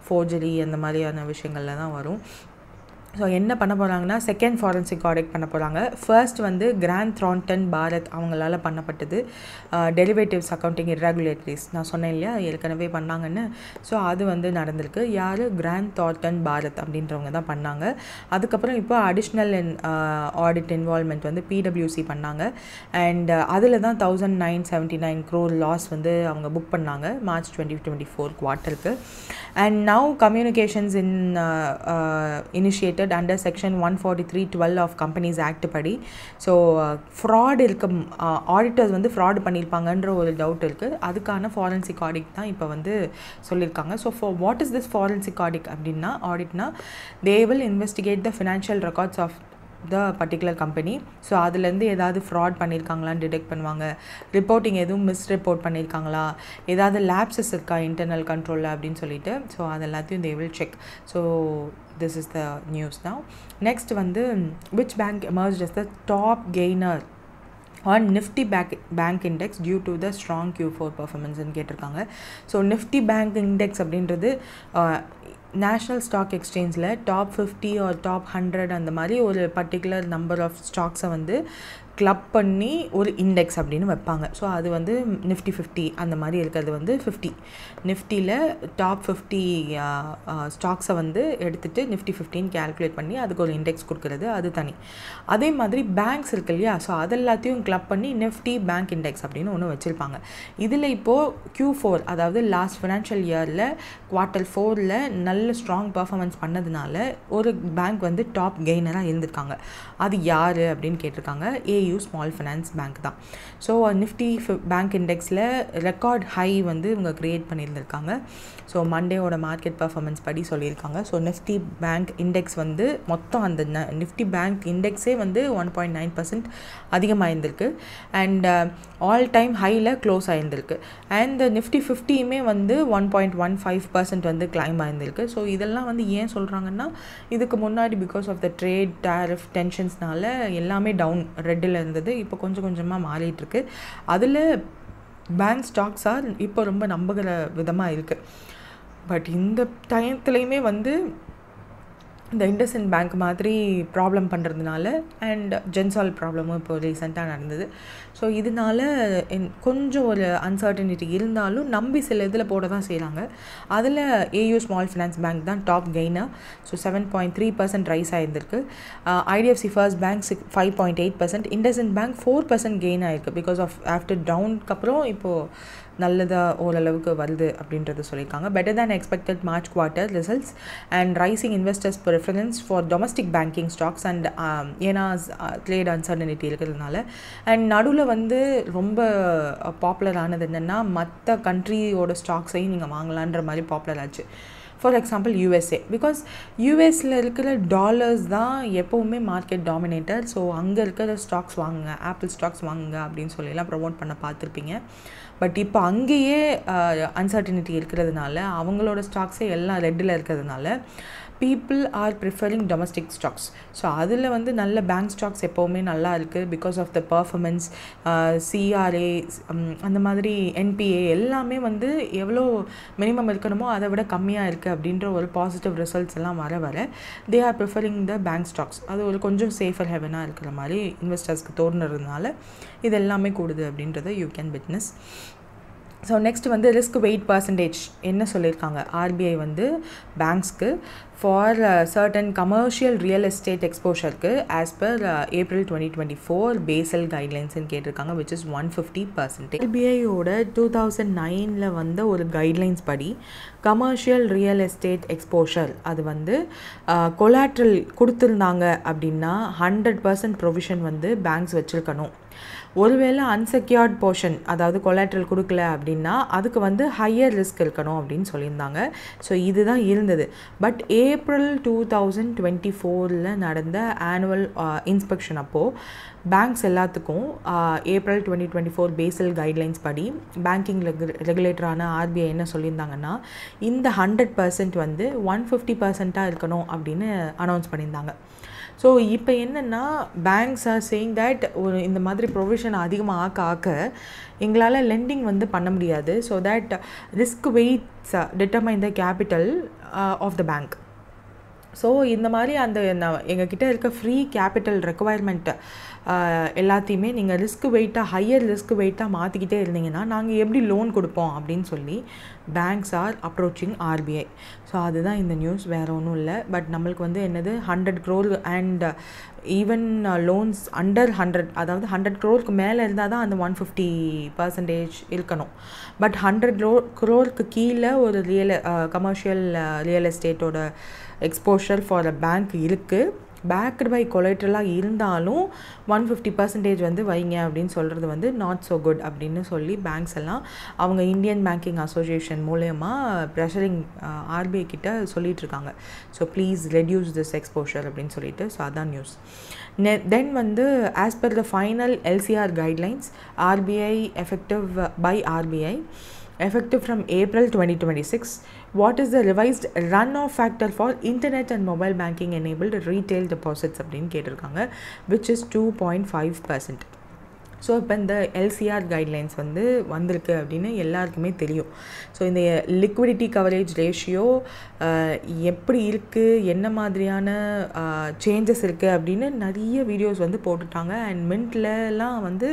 ஃபோர்ஜரி அந்த மாதிரியான விஷயங்களில் தான் வரும். ஸோ என்ன பண்ண போகிறாங்கன்னா செகண்ட் ஃபாரன்சிக் ஆடிட் பண்ண போகிறாங்க. ஃபர்ஸ்ட் வந்து கிராண்ட் த்ரான்டன் பாரத் அவங்களால பண்ணப்பட்டது டெரிவேட்டிவ்ஸ் அக்கௌண்டிங் இர்ரெகுலேட்டரிஸ். நான் சொன்னேன் இல்லையா ஏற்கனவே பண்ணாங்கன்னு. ஸோ அது வந்து நடந்திருக்கு. யார்? கிராண்ட் த்ரான்டன் பாரத் அப்படின்றவங்க தான் பண்ணாங்க. அதுக்கப்புறம் இப்போ அடிஷ்னல் ஆடிட் இன்வால்மெண்ட் வந்து PwC பண்ணாங்க. அண்ட் அதில் தான் 1979 crore லாஸ் வந்து அவங்க புக் பண்ணாங்க March 2024 குவார்ட்டருக்கு. And now communications initiated under section 143(12) of companies act படி. ஸோ ஃப்ராட் இருக்க ஆடிட்டர்ஸ் வந்து ஃப்ராட் பண்ணியிருப்பாங்கன்ற ஒரு டவுட் இருக்குது. அதுக்கான ஃபாரன்சிக் ஆடிட் தான் இப்போ வந்து சொல்லியிருக்காங்க. So for what is this forensic audit அப்படின்னா, ஆடிட்னா they will investigate the financial records of the particular company. So அதுலேருந்து ஏதாவது ஃப்ராட் பண்ணியிருக்காங்களான்னு டிடெக்ட் பண்ணுவாங்க. ரிப்போர்ட்டிங் எதுவும் மிஸ்ரிப்போர்ட் பண்ணியிருக்காங்களா, ஏதாவது லேப்ஸஸ் இருக்கா இன்டர்னல் கண்ட்ரோலில் அப்படின்னு சொல்லிட்டு. ஸோ அது எல்லாத்தையும் they will check. So this is the news now. Next வந்து which bank emerged as the top gainer on Nifty Bank Index due to the strong Q4 performance ன்னு கேட்டிருக்காங்க. ஸோ நிஃப்டி பேங்க் இண்டெக்ஸ் அப்படின்றது national stock எக்ஸ்சேஞ்சில் top 50 or top 100 அந்த மாதிரி ஒரு particular number of ஸ்டாக்ஸை வந்து club பண்ணி ஒரு இண்டெக்ஸ் அப்படின்னு வைப்பாங்க. ஸோ அது வந்து நிஃப்டி 50 அந்த மாதிரி இருக்கிறது வந்து 50. நிஃப்டியில் டாப் 50 ஸ்டாக்ஸை வந்து எடுத்துகிட்டு நிஃப்டி 50ன்னு கேல்குலேட் பண்ணி அதுக்கு ஒரு இண்டெக்ஸ் கொடுக்குறது அது தனி. அதே மாதிரி பேங்க்ஸ் இருக்கு இல்லையா, ஸோ அதெல்லாத்தையும் கிளப் பண்ணி நிஃப்டி பேங்க் இண்டெக்ஸ் அப்படின்னு ஒன்று வச்சுருப்பாங்க. இதில் இப்போது Q4 அதாவது லாஸ்ட் ஃபினான்ஷியல் இயரில் Q4 நல்ல ஸ்ட்ராங் பர்ஃபார்மன்ஸ் பண்ணதுனால ஒரு பேங்க் வந்து டாப் கெய்னராக இருந்திருக்காங்க. அது யார் அப்படின்னு கேட்டிருக்காங்க. AU ஸ்மால் ஃபினான்ஸ் பேங்க் தான். ஸோ நிஃப்டி பேங்க் இண்டெக்ஸில் ரெக்கார்ட் ஹை வந்து இவங்க க்ரியேட் பண்ணியிருந்திருக்காங்க. ஸோ மண்டேவோட மார்க்கெட் பர்ஃபார்மன்ஸ் படி சொல்லியிருக்காங்க. ஸோ நிஃப்டி பேங்க் இண்டெக்ஸ் வந்து மொத்தம் அந்த நிஃப்டி பேங்க் இண்டெக்ஸே வந்து 1.9% அதிகமாக இருந்திருக்கு. அண்ட் ஆல் டைம் ஹையில் க்ளோஸ் ஆகியிருந்திருக்கு. அண்ட் நிஃப்டி 50யுமே வந்து 1.15% வந்து கிளைம் ஆகியிருந்திருக்கு. ஸோ இதெல்லாம் வந்து ஏன் சொல்கிறாங்கன்னா, இதுக்கு முன்னாடி because of the trade tariff டென்ஷன்ஸ்னால எல்லாமே டவுன் ரெட்டில் இருந்தது. இப்போ கொஞ்சம் கொஞ்சமாக மாறிட்டுருக்கு. அதில் பேங்க் ஸ்டாக்ஸாக இப்போ ரொம்ப நம்புகிற விதமாக இருக்குது. பட் இந்த டைத்துலேயுமே வந்து இந்த IndusInd பேங்க் மாதிரி ப்ராப்ளம் பண்ணுறதுனால அண்ட் ஜென்சால் ப்ராப்ளமும் இப்போ ரீசெண்டாக நடந்தது. ஸோ இதனால கொஞ்சம் ஒரு அன்சர்டனிட்டி இருந்தாலும் நம்பி சில இதில் போட தான் செய்கிறாங்க. அதில் AU ஸ்மால் ஃபினான்ஸ் பேங்க் தான் டாப் கெய்னர். ஸோ 7.3% ரைஸ் ஆகியிருந்திருக்கு. IDFC first bank 5.8%, IndusInd bank 4% gain ஆகிருக்கு. பிகாஸ் ஆஃப் ஆஃப்டர் டவுனுக்கு அப்புறம் இப்போது நல்லதாக ஓரளவுக்கு வருது அப்படின்றத சொல்லியிருக்காங்க. Better than expected March quarter results and rising investors preference for domestic banking stocks and ஏன்னா ட்ரேட் அன்சர்டனிட்டி இருக்கிறதுனால. அண்ட் நடுவில் வந்து ரொம்ப பாப்புலர் ஆனது என்னென்னா, மற்ற கண்ட்ரியோட ஸ்டாக்ஸையும் நீங்கள் வாங்கலான்ற மாதிரி பாப்புலர் ஆச்சு. ஃபார் எக்ஸாம்பிள் USA, பிகாஸ் யூஎஸில் இருக்கிற டாலர்ஸ் தான் எப்போவுமே மார்க்கெட் டாமினேட்டர். ஸோ அங்கே இருக்கிற ஸ்டாக்ஸ் வாங்குங்க, ஆப்பிள் ஸ்டாக்ஸ் வாங்குங்க அப்படின்னு சொல்லிலாம் ப்ரமோட் பண்ண பார்த்துருப்பீங்க. பட் இப்போ அங்கேயே அன்சர்டனிட்டி இருக்கிறதுனால அவங்களோட ஸ்டாக்ஸே எல்லாம் ரெட்டில் இருக்கிறதுனால people are preferring domestic stocks. So அதில் வந்து நல்ல பேங்க் ஸ்டாக்ஸ் எப்போவுமே நல்லா இருக்குது. Because of the performance, CRA அந்த மாதிரி NPA எல்லாமே வந்து எவ்வளோ மினிமம் இருக்கணுமோ அதை விட கம்மியாக இருக்குது அப்படின்ற ஒரு பாசிட்டிவ் ரிசல்ட்ஸ் எல்லாம் வர they are preferring the bank stocks. அது ஒரு கொஞ்சம் சேஃபர் ஹெவனாக இருக்கிற மாதிரி இன்வெஸ்டர்ஸ்க்கு தோணுறதுனால இது எல்லாமே கூடுது அப்படின்றத you can witness. So next வந்து ரிஸ்க் வெயிட் பர்சன்டேஜ் என்ன சொல்லியிருக்காங்க RBI வந்து பேங்க்ஸ்க்கு for certain commercial real estate எக்ஸ்போஷருக்கு ஆஸ் பர் April 2024 பேசல் கைட்லைன்ஸ்ன்னு கேட்டிருக்காங்க, which is 150%. RBIயோட 2009 வந்த ஒரு கைட்லைன்ஸ் படி கமர்ஷியல் ரியல் எஸ்டேட் எக்ஸ்போஷர் அது வந்து கொலாட்ரல் கொடுத்துருந்தாங்க அப்படின்னா 100% ப்ரொவிஷன் வந்து பேங்க்ஸ் வச்சுருக்கணும். ஒருவேளை அன்செக்யூர்ட் போர்ஷன் அதாவது கொலாட்ரல் கொடுக்கல அப்படின்னா அதுக்கு வந்து ஹையர் ரிஸ்க் இருக்கணும் அப்படின்னு சொல்லியிருந்தாங்க. ஸோ இதுதான் இருந்தது. பட் ஏப்ரல் 2024 நடந்த ஆனுவல் இன்ஸ்பெக்ஷன் அப்போது பேங்க்ஸ் எல்லாத்துக்கும் ஏப்ரல் 2024 பேசல் கைட்லைன்ஸ் படி பேங்கிங் ரெகுலேட்டரான ஆர்பிஐ என்ன சொல்லியிருந்தாங்கன்னா இந்த 100% வந்து 150% இருக்கணும் அப்படின்னு அனௌன்ஸ் பண்ணியிருந்தாங்க. ஸோ இப்போ என்னென்னா பேங்க்ஸ் ஆர் சேயிங் தட் ஒரு இந்த மாதிரி ப்ரொவிஷன் அதிகமாக ஆக்க எங்களால் லெண்டிங் வந்து பண்ண முடியாது. So that risk weights determine the capital of the bank. So இந்த மாதிரி அந்த எங்ககிட்ட இருக்க ஃப்ரீ கேபிட்டல் ரெக்குவயர்மெண்ட்டு எல்லாத்தையுமே நீங்கள் ஹையர் ரிஸ்க் வெயிட்டாக மாற்றிக்கிட்டே இருந்தீங்கன்னா நாங்கள் எப்படி லோன் கொடுப்போம் அப்படின்னு சொல்லி banks are approaching RBI. So அதுதான் இந்த நியூஸ், வேறு ஒன்றும் இல்லை. பட் நம்மளுக்கு வந்து என்னது 100 crore and even loans under 100, அதாவது 100 crore மேலே இருந்தால் தான் அந்த 150% இருக்கணும். பட் 100 crore கீழே ஒரு கமர்ஷியல் ரியல் எஸ்டேட்டோட எக்ஸ்போஷர் ஃபார் அ பேங்க் இருக்குது. பேக்டு பை கொலேட்ரலாக இருந்தாலும் 150% வந்து வைங்க அப்படின்னு சொல்கிறது வந்து நாட் ஸோ குட் அப்படின்னு சொல்லி பேங்க்ஸ் எல்லாம் அவங்க இந்தியன் பேங்கிங் அசோசியேஷன் மூலயமா ப்ரெஷரிங் ஆர்பிஐ கிட்ட சொல்லிகிட்ருக்காங்க. So please reduce this exposure அப்படின்னு சொல்லிட்டு. ஸோ அதான் நியூஸ். தென் வந்து as per the final LCR guidelines RBI effective by RBI effective from April 2026, what is the revised run-off factor for internet and mobile banking enabled retail deposits அப்படின்னு கேட்டிருக்காங்க, which is 2.5%. So இப்போ இந்த LCR guidelines வந்து வந்திருக்கு அப்படின்னு எல்லாருக்குமே தெரியும். So இந்த லிக்விடிட்டி கவரேஜ் ரேஷியோ எப்படி இருக்குது, என்ன மாதிரியான சேஞ்சஸ் இருக்குது அப்படின்னு நிறைய வீடியோஸ் வந்து போட்டுட்டாங்க. அண்ட் மின்ட்லலாம் வந்து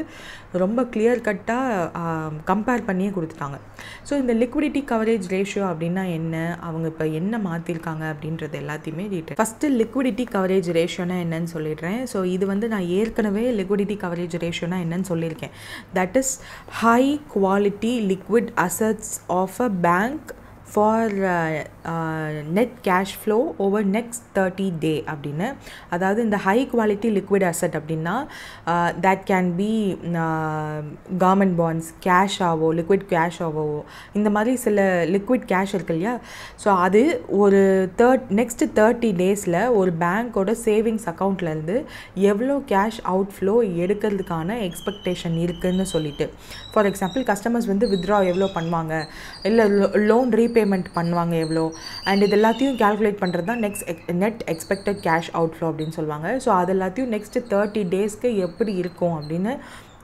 ரொம்ப கிளியர் கட்டாக கம்பேர் பண்ணியே கொடுத்துட்டாங்க. ஸோ இந்த லிக்விடிட்டி கவரேஜ் ரேஷியோ அப்படின்னா என்ன, அவங்க இப்போ என்ன மாற்றிருக்காங்க அப்படின்றது எல்லாத்தையுமே டீட்டெயில். ஃபஸ்ட்டு லிக்விடிட்டி கவரேஜ் ரேஷியோனா என்னன்னு சொல்லிடுறேன். ஸோ இது வந்து நான் ஏற்கனவே லிக்விடிட்டி கவரேஜ் ரேஷியோனா என்னன்னு சொல்லியிருக்கேன். That is high quality liquid assets of a bank for net cash flow over next 30 day அப்படின்னு. அதாவது இந்த ஹை குவாலிட்டி லிக்விட் அசட் அப்படின்னா that can be government bonds, கேஷாவோ லிக்விட் கேஷாவோ இந்த மாதிரி சில லிக்விட் கேஷ் இருக்கு இல்லையா. ஸோ அது ஒரு நெக்ஸ்ட் 30 daysல ஒரு பேங்க்கோட சேவிங்ஸ் அக்கௌண்ட்லேருந்து எவ்வளோ கேஷ் அவுட்ஃப்ளோ எடுக்கிறதுக்கான எக்ஸ்பெக்டேஷன் இருக்குதுன்னு சொல்லிட்டு. ஃபார் எக்ஸாம்பிள் கஸ்டமர்ஸ் வந்து வித்ட்ரா எவ்வளோ பண்ணுவாங்க, இல்லை லோன் ரீபேமெண்ட் பண்ணுவாங்க எவ்வளோ, அண்ட் இது எல்லாத்தையும் கேல்குலேட் பண்ணுறது தான் நெட் எக்ஸ்பெக்டட் கேஷ் அவுட்ஃப்ளோ அப்படின்னு சொல்லுவாங்க. ஸோ அது எல்லாத்தையும் நெக்ஸ்ட் 30 daysக்கு எப்படி இருக்கும் அப்படின்னு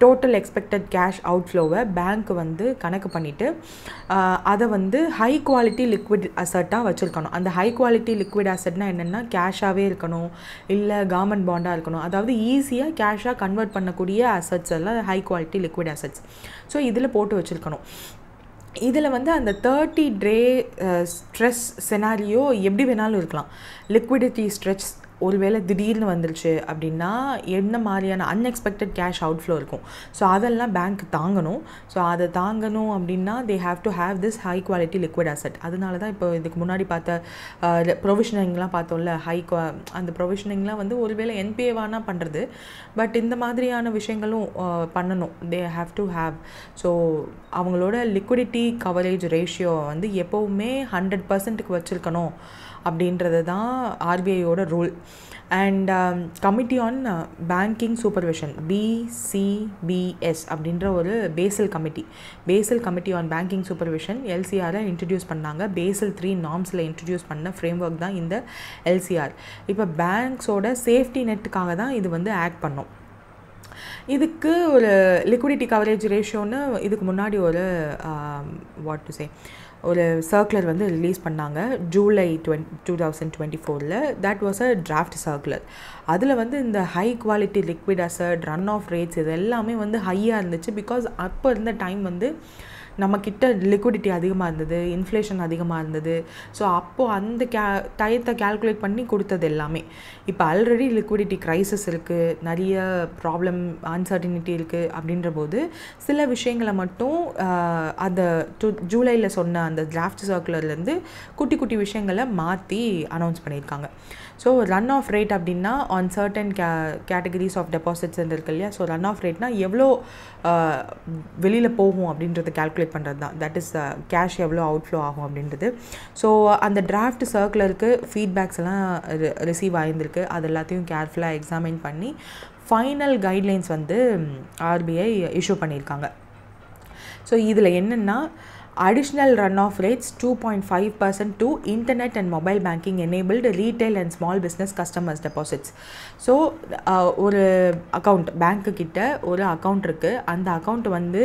டோட்டல் எக்ஸ்பெக்டட் கேஷ் அவுட்ஃப்ளோவை பேங்க் வந்து கணக்கு பண்ணிவிட்டு அதை வந்து ஹை குவாலிட்டி லிக்விட் அசட்டாக வச்சுருக்கணும். அந்த ஹை குவாலிட்டி லிக்விட் அசட்னால் என்னென்னா கேஷாகவே இருக்கணும், இல்லை கவர்மெண்ட் பாண்டாக இருக்கணும். அதாவது ஈஸியாக கேஷாக கன்வெர்ட் பண்ணக்கூடிய அசட்ஸ் எல்லாம் high quality liquid assets. So இதில் போட்டு வச்சுருக்கணும். இதில் வந்து அந்த 30 day ஸ்ட்ரெஸ் செனாரியோ எப்படி வேணாலும் இருக்கலாம். லிக்விடிட்டி ஸ்ட்ரெஸ் ஒருவேளை திடீர்னு வந்துருச்சு அப்படின்னா என்ன மாதிரியான அன்எக்ஸ்பெக்டட் கேஷ் அவுட்ஃப்ளோ இருக்கும். ஸோ அதெல்லாம் பேங்க் தாங்கணும். ஸோ அதை தாங்கணும் அப்படின்னா தே have to have this high quality liquid asset. அதனால தான் இப்போ இதுக்கு முன்னாடி பார்த்த ப்ரொவிஷனிங்லாம் பார்த்தோம்ல, அந்த ப்ரொவிஷனிங்லாம் வந்து ஒருவேளை என்பிஏவானா பண்ணுறது. பட் இந்த மாதிரியான விஷயங்களும் பண்ணணும், they have to have. So அவங்களோட லிக்விடிட்டி கவரேஜ் ரேஷியோ வந்து எப்போவுமே 100%க்கு வச்சுருக்கணும் அப்படின்றது தான் ஆர்பிஐயோட rule. And committee on banking supervision BCBS அப்படின்ற ஒரு Basel committee on banking supervision LCRஐ இன்ட்ரடியூஸ் பண்ணாங்க. பேசல் 3 நார்ம்ஸில் இன்ட்ரடியூஸ் பண்ண ஃப்ரேம் ஒர்க் தான் இந்த LCR. இப்போ பேங்க்ஸோட சேஃப்டி நெட்டுக்காக தான் இது வந்து ஆக்ட் பண்ணோம். இதுக்கு ஒரு லிக்விடிட்டி கவரேஜ் ரேஷியோன்னு இதுக்கு முன்னாடி ஒரு ஒரு சர்க்குலர் வந்து ரிலீஸ் பண்ணாங்க July 2024. That was a draft circular. அதில் வந்து இந்த high quality liquid asset, run off rates இது எல்லாமே வந்து ஹையாக இருந்துச்சு. பிகாஸ் அப்போ இருந்த டைம் வந்து நம்மக்கிட்ட லிக்விடிட்டி அதிகமாக இருந்தது, இன்ஃப்ளேஷன் அதிகமாக இருந்தது. ஸோ அப்போது அந்த டயத்தை கால்குலேட் பண்ணி கொடுத்தது எல்லாமே. இப்போ ஆல்ரெடி லிக்விடிட்டி க்ரைசிஸ் இருக்குது, நிறைய ப்ராப்ளம் அன்சர்டினிட்டி இருக்குது. அப்படின்ற போது சில விஷயங்களை மட்டும் அந்த ஜூலையில் சொன்ன அந்த டிராஃப்ட் சர்க்குலர்லேருந்து குட்டி குட்டி விஷயங்களை மாற்றி அனௌன்ஸ் பண்ணியிருக்காங்க. ஸோ ரன் ஆஃப் ரேட் அப்படின்னா on certain categories of deposits இருக்கு இல்லையா. ஸோ ரன் ஆஃப் ரேட்னா எவ்வளோ வெளியில் போகும் அப்படின்றத கால்குலேட் பண்ணுறது தான். தட் இஸ் கேஷ் எவ்வளோ அவுட்ஃப்ளோ ஆகும் அப்படின்றது. ஸோ அந்த டிராஃப்ட் சர்க்குலருக்கு ஃபீட்பேக்ஸ் எல்லாம் ரிசீவ் ஆகியிருந்திருக்கு. அது எல்லாத்தையும் கேர்ஃபுல்லாக எக்ஸாமின் பண்ணி ஃபைனல் கைட்லைன்ஸ் வந்து ஆர்பிஐ இஷ்யூ பண்ணியிருக்காங்க. ஸோ இதில் என்னென்னா additional runoff rates 2.5% to internet and mobile banking enabled retail and small business customers deposits. So ஒரு அக்கௌண்ட் பேங்க்கு கிட்ட ஒரு அக்கௌண்ட் இருக்குது. அந்த அக்கௌண்ட் வந்து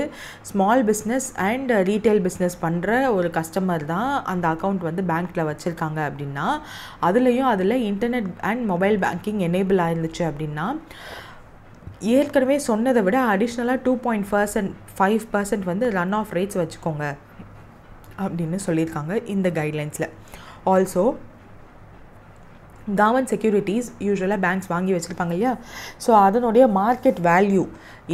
small business and retail business பண்ணுற ஒரு கஸ்டமர் தான் அந்த அக்கௌண்ட் வந்து பேங்க்கில் வச்சுருக்காங்க அப்படின்னா, அதில் internet and mobile banking enable ஆயிருந்துச்சு அப்படின்னா ஏற்கனவே சொன்னதை விட அடிஷ்னலாக 2.5% வந்து ரன் ஆஃப் ரேட்ஸ் வச்சுக்கோங்க அப்படின்னு சொல்லியிருக்காங்க இந்த கைட்லைன்ஸில். ஆல்சோ கவர்மெண்ட் செக்யூரிட்டிஸ் யூஸ்வலாக பேங்க்ஸ் வாங்கி வச்சுருப்பாங்க இல்லையா. ஸோ அதனுடைய மார்க்கெட் வேல்யூ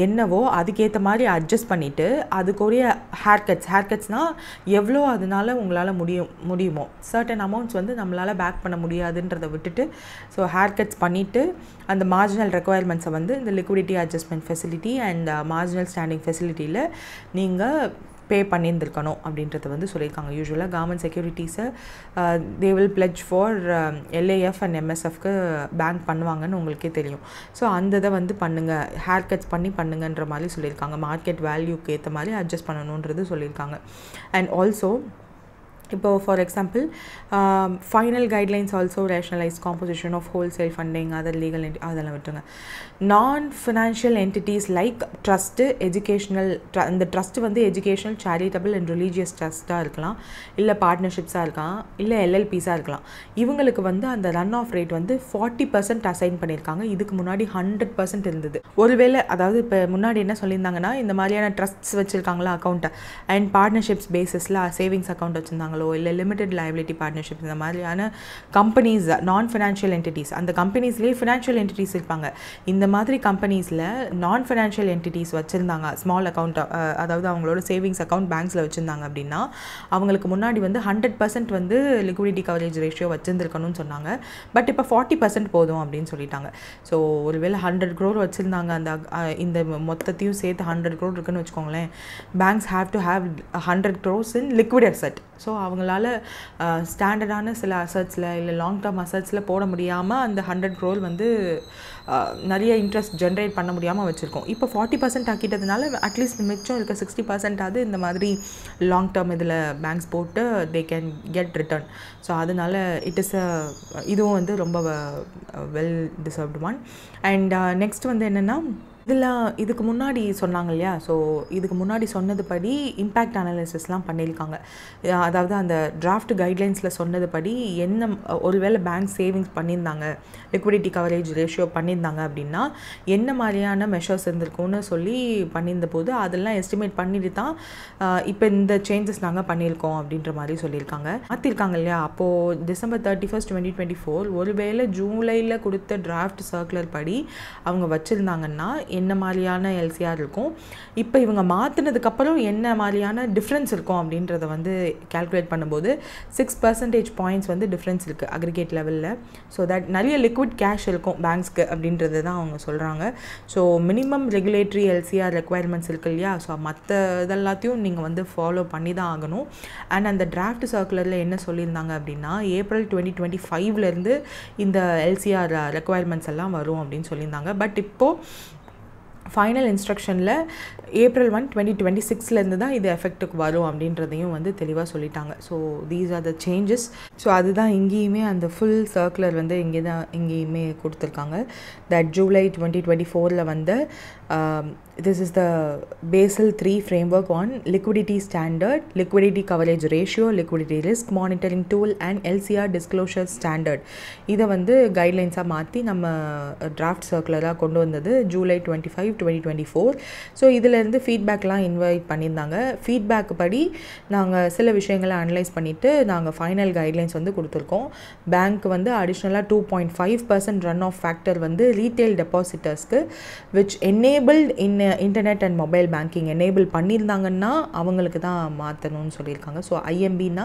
என்னவோ அதுக்கேற்ற மாதிரி அட்ஜஸ்ட் பண்ணிவிட்டு அதுக்குரிய ஹேர்கட்ஸ்னால் எவ்வளோ அதனால உங்களால் முடியுமோ சர்டன் அமௌண்ட்ஸ் வந்து நம்மளால் பேக் பண்ண முடியாதுன்றதை விட்டுட்டு ஸோ ஹேர்கட்ஸ் பண்ணிவிட்டு அந்த மார்ஜினல் ரெக்குவயர்மெண்ட்ஸை வந்து இந்த liquidity adjustment facility and marginal standing ஃபெசிலிட்டியில் நீங்கள் பே பண்ணியிருந்துருக்கணும் அப்படின்றத வந்து சொல்லியிருக்காங்க. யூஸ்வலாக கவர்மெண்ட் செக்யூரிட்டிஸை they will pledge for LAF and எம்எஸ்எஃப்க்கு பேங்க் பண்ணுவாங்கன்னு உங்களுக்கே தெரியும். ஸோ அந்த இதை வந்து பண்ணுங்கள், ஹேர் கட்ஸ் பண்ணுங்கன்ற மாதிரி சொல்லியிருக்காங்க. மார்க்கெட் வேல்யூக்கு ஏற்ற மாதிரி அட்ஜஸ்ட் பண்ணணுன்றது சொல்லியிருக்காங்க. அண்ட் ஆல்சோ இப்போ for example final guidelines also rationalise composition of wholesale funding other legal அதெல்லாம் விட்டுருங்க. Non financial entities like trust educational இந்த ட்ரஸ்ட்டு வந்து எஜுகேஷ்னல் சேரிட்டபிள் அண்ட் ரிலீஜியஸ் ட்ரஸ்ட்டாக இருக்கலாம், இல்லை பார்ட்னர்ஷிப்ஸாக இருக்கலாம், இல்லை எல்எல்பிஸாக இருக்கலாம். இவங்களுக்கு வந்து அந்த ரன் ஆஃப் ரேட் வந்து 40% அசைன் பண்ணியிருக்காங்க. இதுக்கு முன்னாடி 100% இருந்தது. ஒருவேளை அதாவது இப்போ முன்னாடி என்ன சொல்லியிருந்தாங்கன்னா இந்த மாதிரியான ட்ரஸ்ட்ஸ் வச்சுருக்காங்களா அக்கௌண்ட்டை அண்ட் பார்ட்னர்ஷிப்ஸ் பேசிஸில் சேவிங்ஸ் அக்கௌண்ட் வச்சுருந்தாங்க இல்லை லிமிடெட் லைபிலிட்டி பார்ட்னர்ஷிப் இந்த மாதிரியான கம்பெனிஸ் நான் ஃபினான்ஷியல் என்டிட்டிஸ் அந்த கம்பெனிஸ்லேயே ஃபினான்ஷியல் என்டிட்டிஸ் இருப்பாங்க. இந்த மாதிரி கம்பெனிஸில் நான் ஃபினான்ஷியல் என்டிட்டிஸ் வச்சுருந்தாங்க ஸ்மால் அக்கௌண்ட் அதாவது அவங்களோட சேவிங்ஸ் அக்கௌண்ட் பேங்க்ஸில் வச்சுருந்தாங்க அப்படின்னா அவங்களுக்கு முன்னாடி வந்து 100% வந்து லிக்விடிட்டி கவரேஜ் ரேஷியோ வச்சுருந்துருக்கணும்னு சொன்னாங்க. பட் இப்போ 40% போதும் அப்படின்னு சொல்லிட்டாங்க. ஸோ ஒருவேளை 100 crore வச்சுருந்தாங்க அந்த இந்த மொத்தத்தையும் சேர்த்து 100 crore இருக்குன்னு வச்சுக்கோங்களேன். Banks have to have 100 crores in liquid asset. So அவங்களால ஸ்டாண்டர்டான சில அசட்ஸில் இல்லை லாங் டேர்ம் அசட்ஸில் போட முடியாமல் அந்த 100 crore வந்து நிறைய இன்ட்ரெஸ்ட் ஜென்ரேட் பண்ண முடியாமல் வச்சுருக்கோம். இப்போ 40% ஆக்கிட்டதுனால அட்லீஸ்ட் மிச்சம் இருக்க 60% இந்த மாதிரி லாங் டேர்ம் இதில் பேங்க்ஸ் போட்டு they can get return. So அதனால் இதுவும் வந்து ரொம்ப well deserved one. And next வந்து என்னென்னா இதுக்கு முன்னாடி சொன்னாங்க இல்லையா. ஸோ இதுக்கு முன்னாடி சொன்னதுபடி இம்பேக்ட் அனாலிசிஸ்லாம் பண்ணியிருக்காங்க. அதாவது அந்த டிராஃப்ட் கைட்லைன்ஸில் சொன்னதுபடி என்ன ஒருவேளை பேங்க் சேவிங்ஸ் பண்ணியிருந்தாங்க லிக்விடிட்டி கவரேஜ் ரேஷியோ பண்ணியிருந்தாங்க அப்படின்னா என்ன மாதிரியான மெஷர்ஸ் இருந்திருக்கும்னு சொல்லி பண்ணியிருந்த போது அதெல்லாம் எஸ்டிமேட் பண்ணிட்டு தான் இப்போ இந்த சேஞ்சஸ் நாங்கள் பண்ணியிருக்கோம் அப்படின்ற மாதிரி சொல்லியிருக்காங்க. மாற்றிருக்காங்க இல்லையா. அப்போது December 31, 2024 ஒருவேளை ஜூலையில் கொடுத்த டிராஃப்ட் சர்க்குலர் படி அவங்க வச்சுருந்தாங்கன்னா என்ன மாதிரியான எல்சிஆர் இருக்கும், இப்போ இவங்க மாற்றினதுக்கப்புறம் என்ன மாதிரியான டிஃப்ரென்ஸ் இருக்கும் அப்படின்றத வந்து கால்குலேட் பண்ணும்போது 6% பாயிண்ட்ஸ் வந்து டிஃப்ரென்ஸ் இருக்குது அக்ரிகேட் லெவலில். ஸோ தட் நிறைய லிக்விட் கேஷ் இருக்கும் பேங்க்ஸ்க்கு அப்படின்றது தான் அவங்க சொல்கிறாங்க. So minimum regulatory LCR requirements இருக்குது இல்லையா. ஸோ மற்ற இதெல்லாத்தையும் நீங்கள் வந்து ஃபாலோ பண்ணி தான் ஆகணும். அண்ட் அந்த டிராஃப்ட் சர்க்குலரில் என்ன சொல்லியிருந்தாங்க அப்படின்னா April 2025 இந்த எல்சிஆர் ரெக்குவயர்மெண்ட்ஸ் எல்லாம் வரும் அப்படின்னு சொல்லியிருந்தாங்க. பட் இப்போது ஃபைனல் இன்ஸ்ட்ரக்ஷனில் April 1, 2026 தான் இது எஃபெக்ட்டுக்கு வரும் அப்படின்றதையும் வந்து தெளிவாக சொல்லிட்டாங்க. So these are the changes. So அதுதான் இங்கேயுமே அந்த ஃபுல் சர்க்குலர் வந்து இங்கேயுமே கொடுத்துருக்காங்க. தட் July 2024 வந்து This is the Basel III framework on liquidity standard, liquidity coverage ratio, liquidity risk monitoring tool and LCR disclosure standard. இதை வந்து கைட்லைன்ஸாக மாற்றி நம்ம டிராஃப்ட் சர்க்குலராக கொண்டு வந்தது July 25, 2024. ஸோ இதிலேருந்து ஃபீட்பேக்லாம் இன்வைட் பண்ணியிருந்தாங்க. ஃபீட்பேக் படி நாங்கள் சில விஷயங்களை அனலைஸ் பண்ணிவிட்டு நாங்கள் ஃபைனல் கைட்லைன்ஸ் வந்து கொடுத்துருக்கோம். பேங்க் வந்து அடிஷ்னலாக 2.5% ரன் ஆஃப் ஃபேக்டர் வந்து ரீட்டெயில் டெபாசிட்டர்ஸ்க்கு which enabled in internet and mobile banking enable பண்ணியிருந்தாங்கன்னா அவங்களுக்கு தான் மாற்றணும்னு சொல்லியிருக்காங்க. ஸோ ஐஎம்பின்னா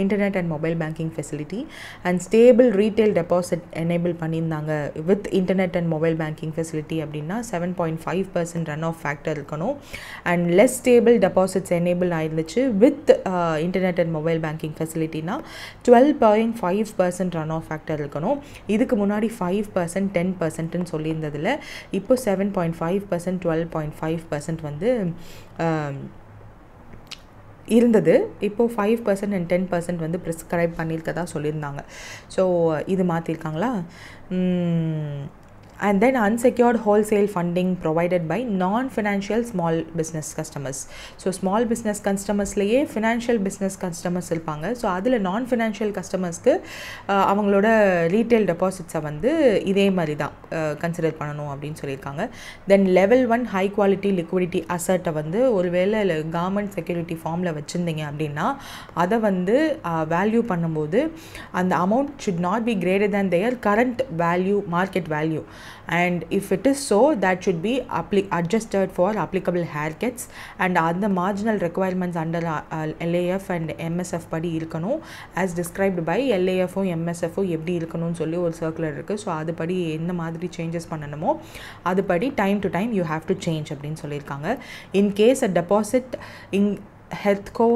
internet and mobile banking facility and stable retail deposit enable பண்ணியிருந்தாங்க with internet and mobile banking facility அப்படின்னா 7.5% ரன் ஆஃப் ஃபேக்டர் இருக்கணும். And less stable deposits enable ஆயிருந்துச்சு with internet and mobile banking ஃபெசிலிட்டினா 12.5% ரன் ஆஃப் ஃபேக்டர் இருக்கணும். இதுக்கு முன்னாடி 5%, 10%ன்னு சொல்லியிருந்ததில் இப்போ 7.5%, 12.5% வந்து இருந்தது. இப்போது 5% and 10% வந்து ப்ரிஸ்கிரைப் பண்ணியிருக்கதா சொல்லியிருந்தாங்க. ஸோ இது மாற்றிருக்காங்களா. And then unsecured wholesale funding provided by non-financial small business customers. So small business customers-லேயே financial business customers இருப்பாங்க. ஸோ அதில் non-financial customers-க்கு அவங்களோட retail deposits-ஐ வந்து இதே மாதிரி தான் கன்சிடர் பண்ணணும் அப்படின்னு சொல்லியிருக்காங்க. Then level 1 high quality liquidity asset-ஐ வந்து ஒருவேளை கவர்மெண்ட் செக்யூரிட்டி ஃபார்மில் வச்சுருந்தீங்க அப்படின்னா அதை வந்து வேல்யூ பண்ணும்போது அந்த amount should not be greater than their current value, market value. And if it is so, that should be adjusted for applicable haircuts and other marginal requirements under LAF and MSF படி இருக்கணும். as described by LAF MSF எப்படி இருக்கணும்னு சொல்லி ஒரு circular இருக்குது. So அதுபடி என்ன மாதிரி சேஞ்சஸ் பண்ணணுமோ அதுபடி time to time you have to change அப்படின்னு சொல்லியிருக்காங்க. In case a deposit HEDCO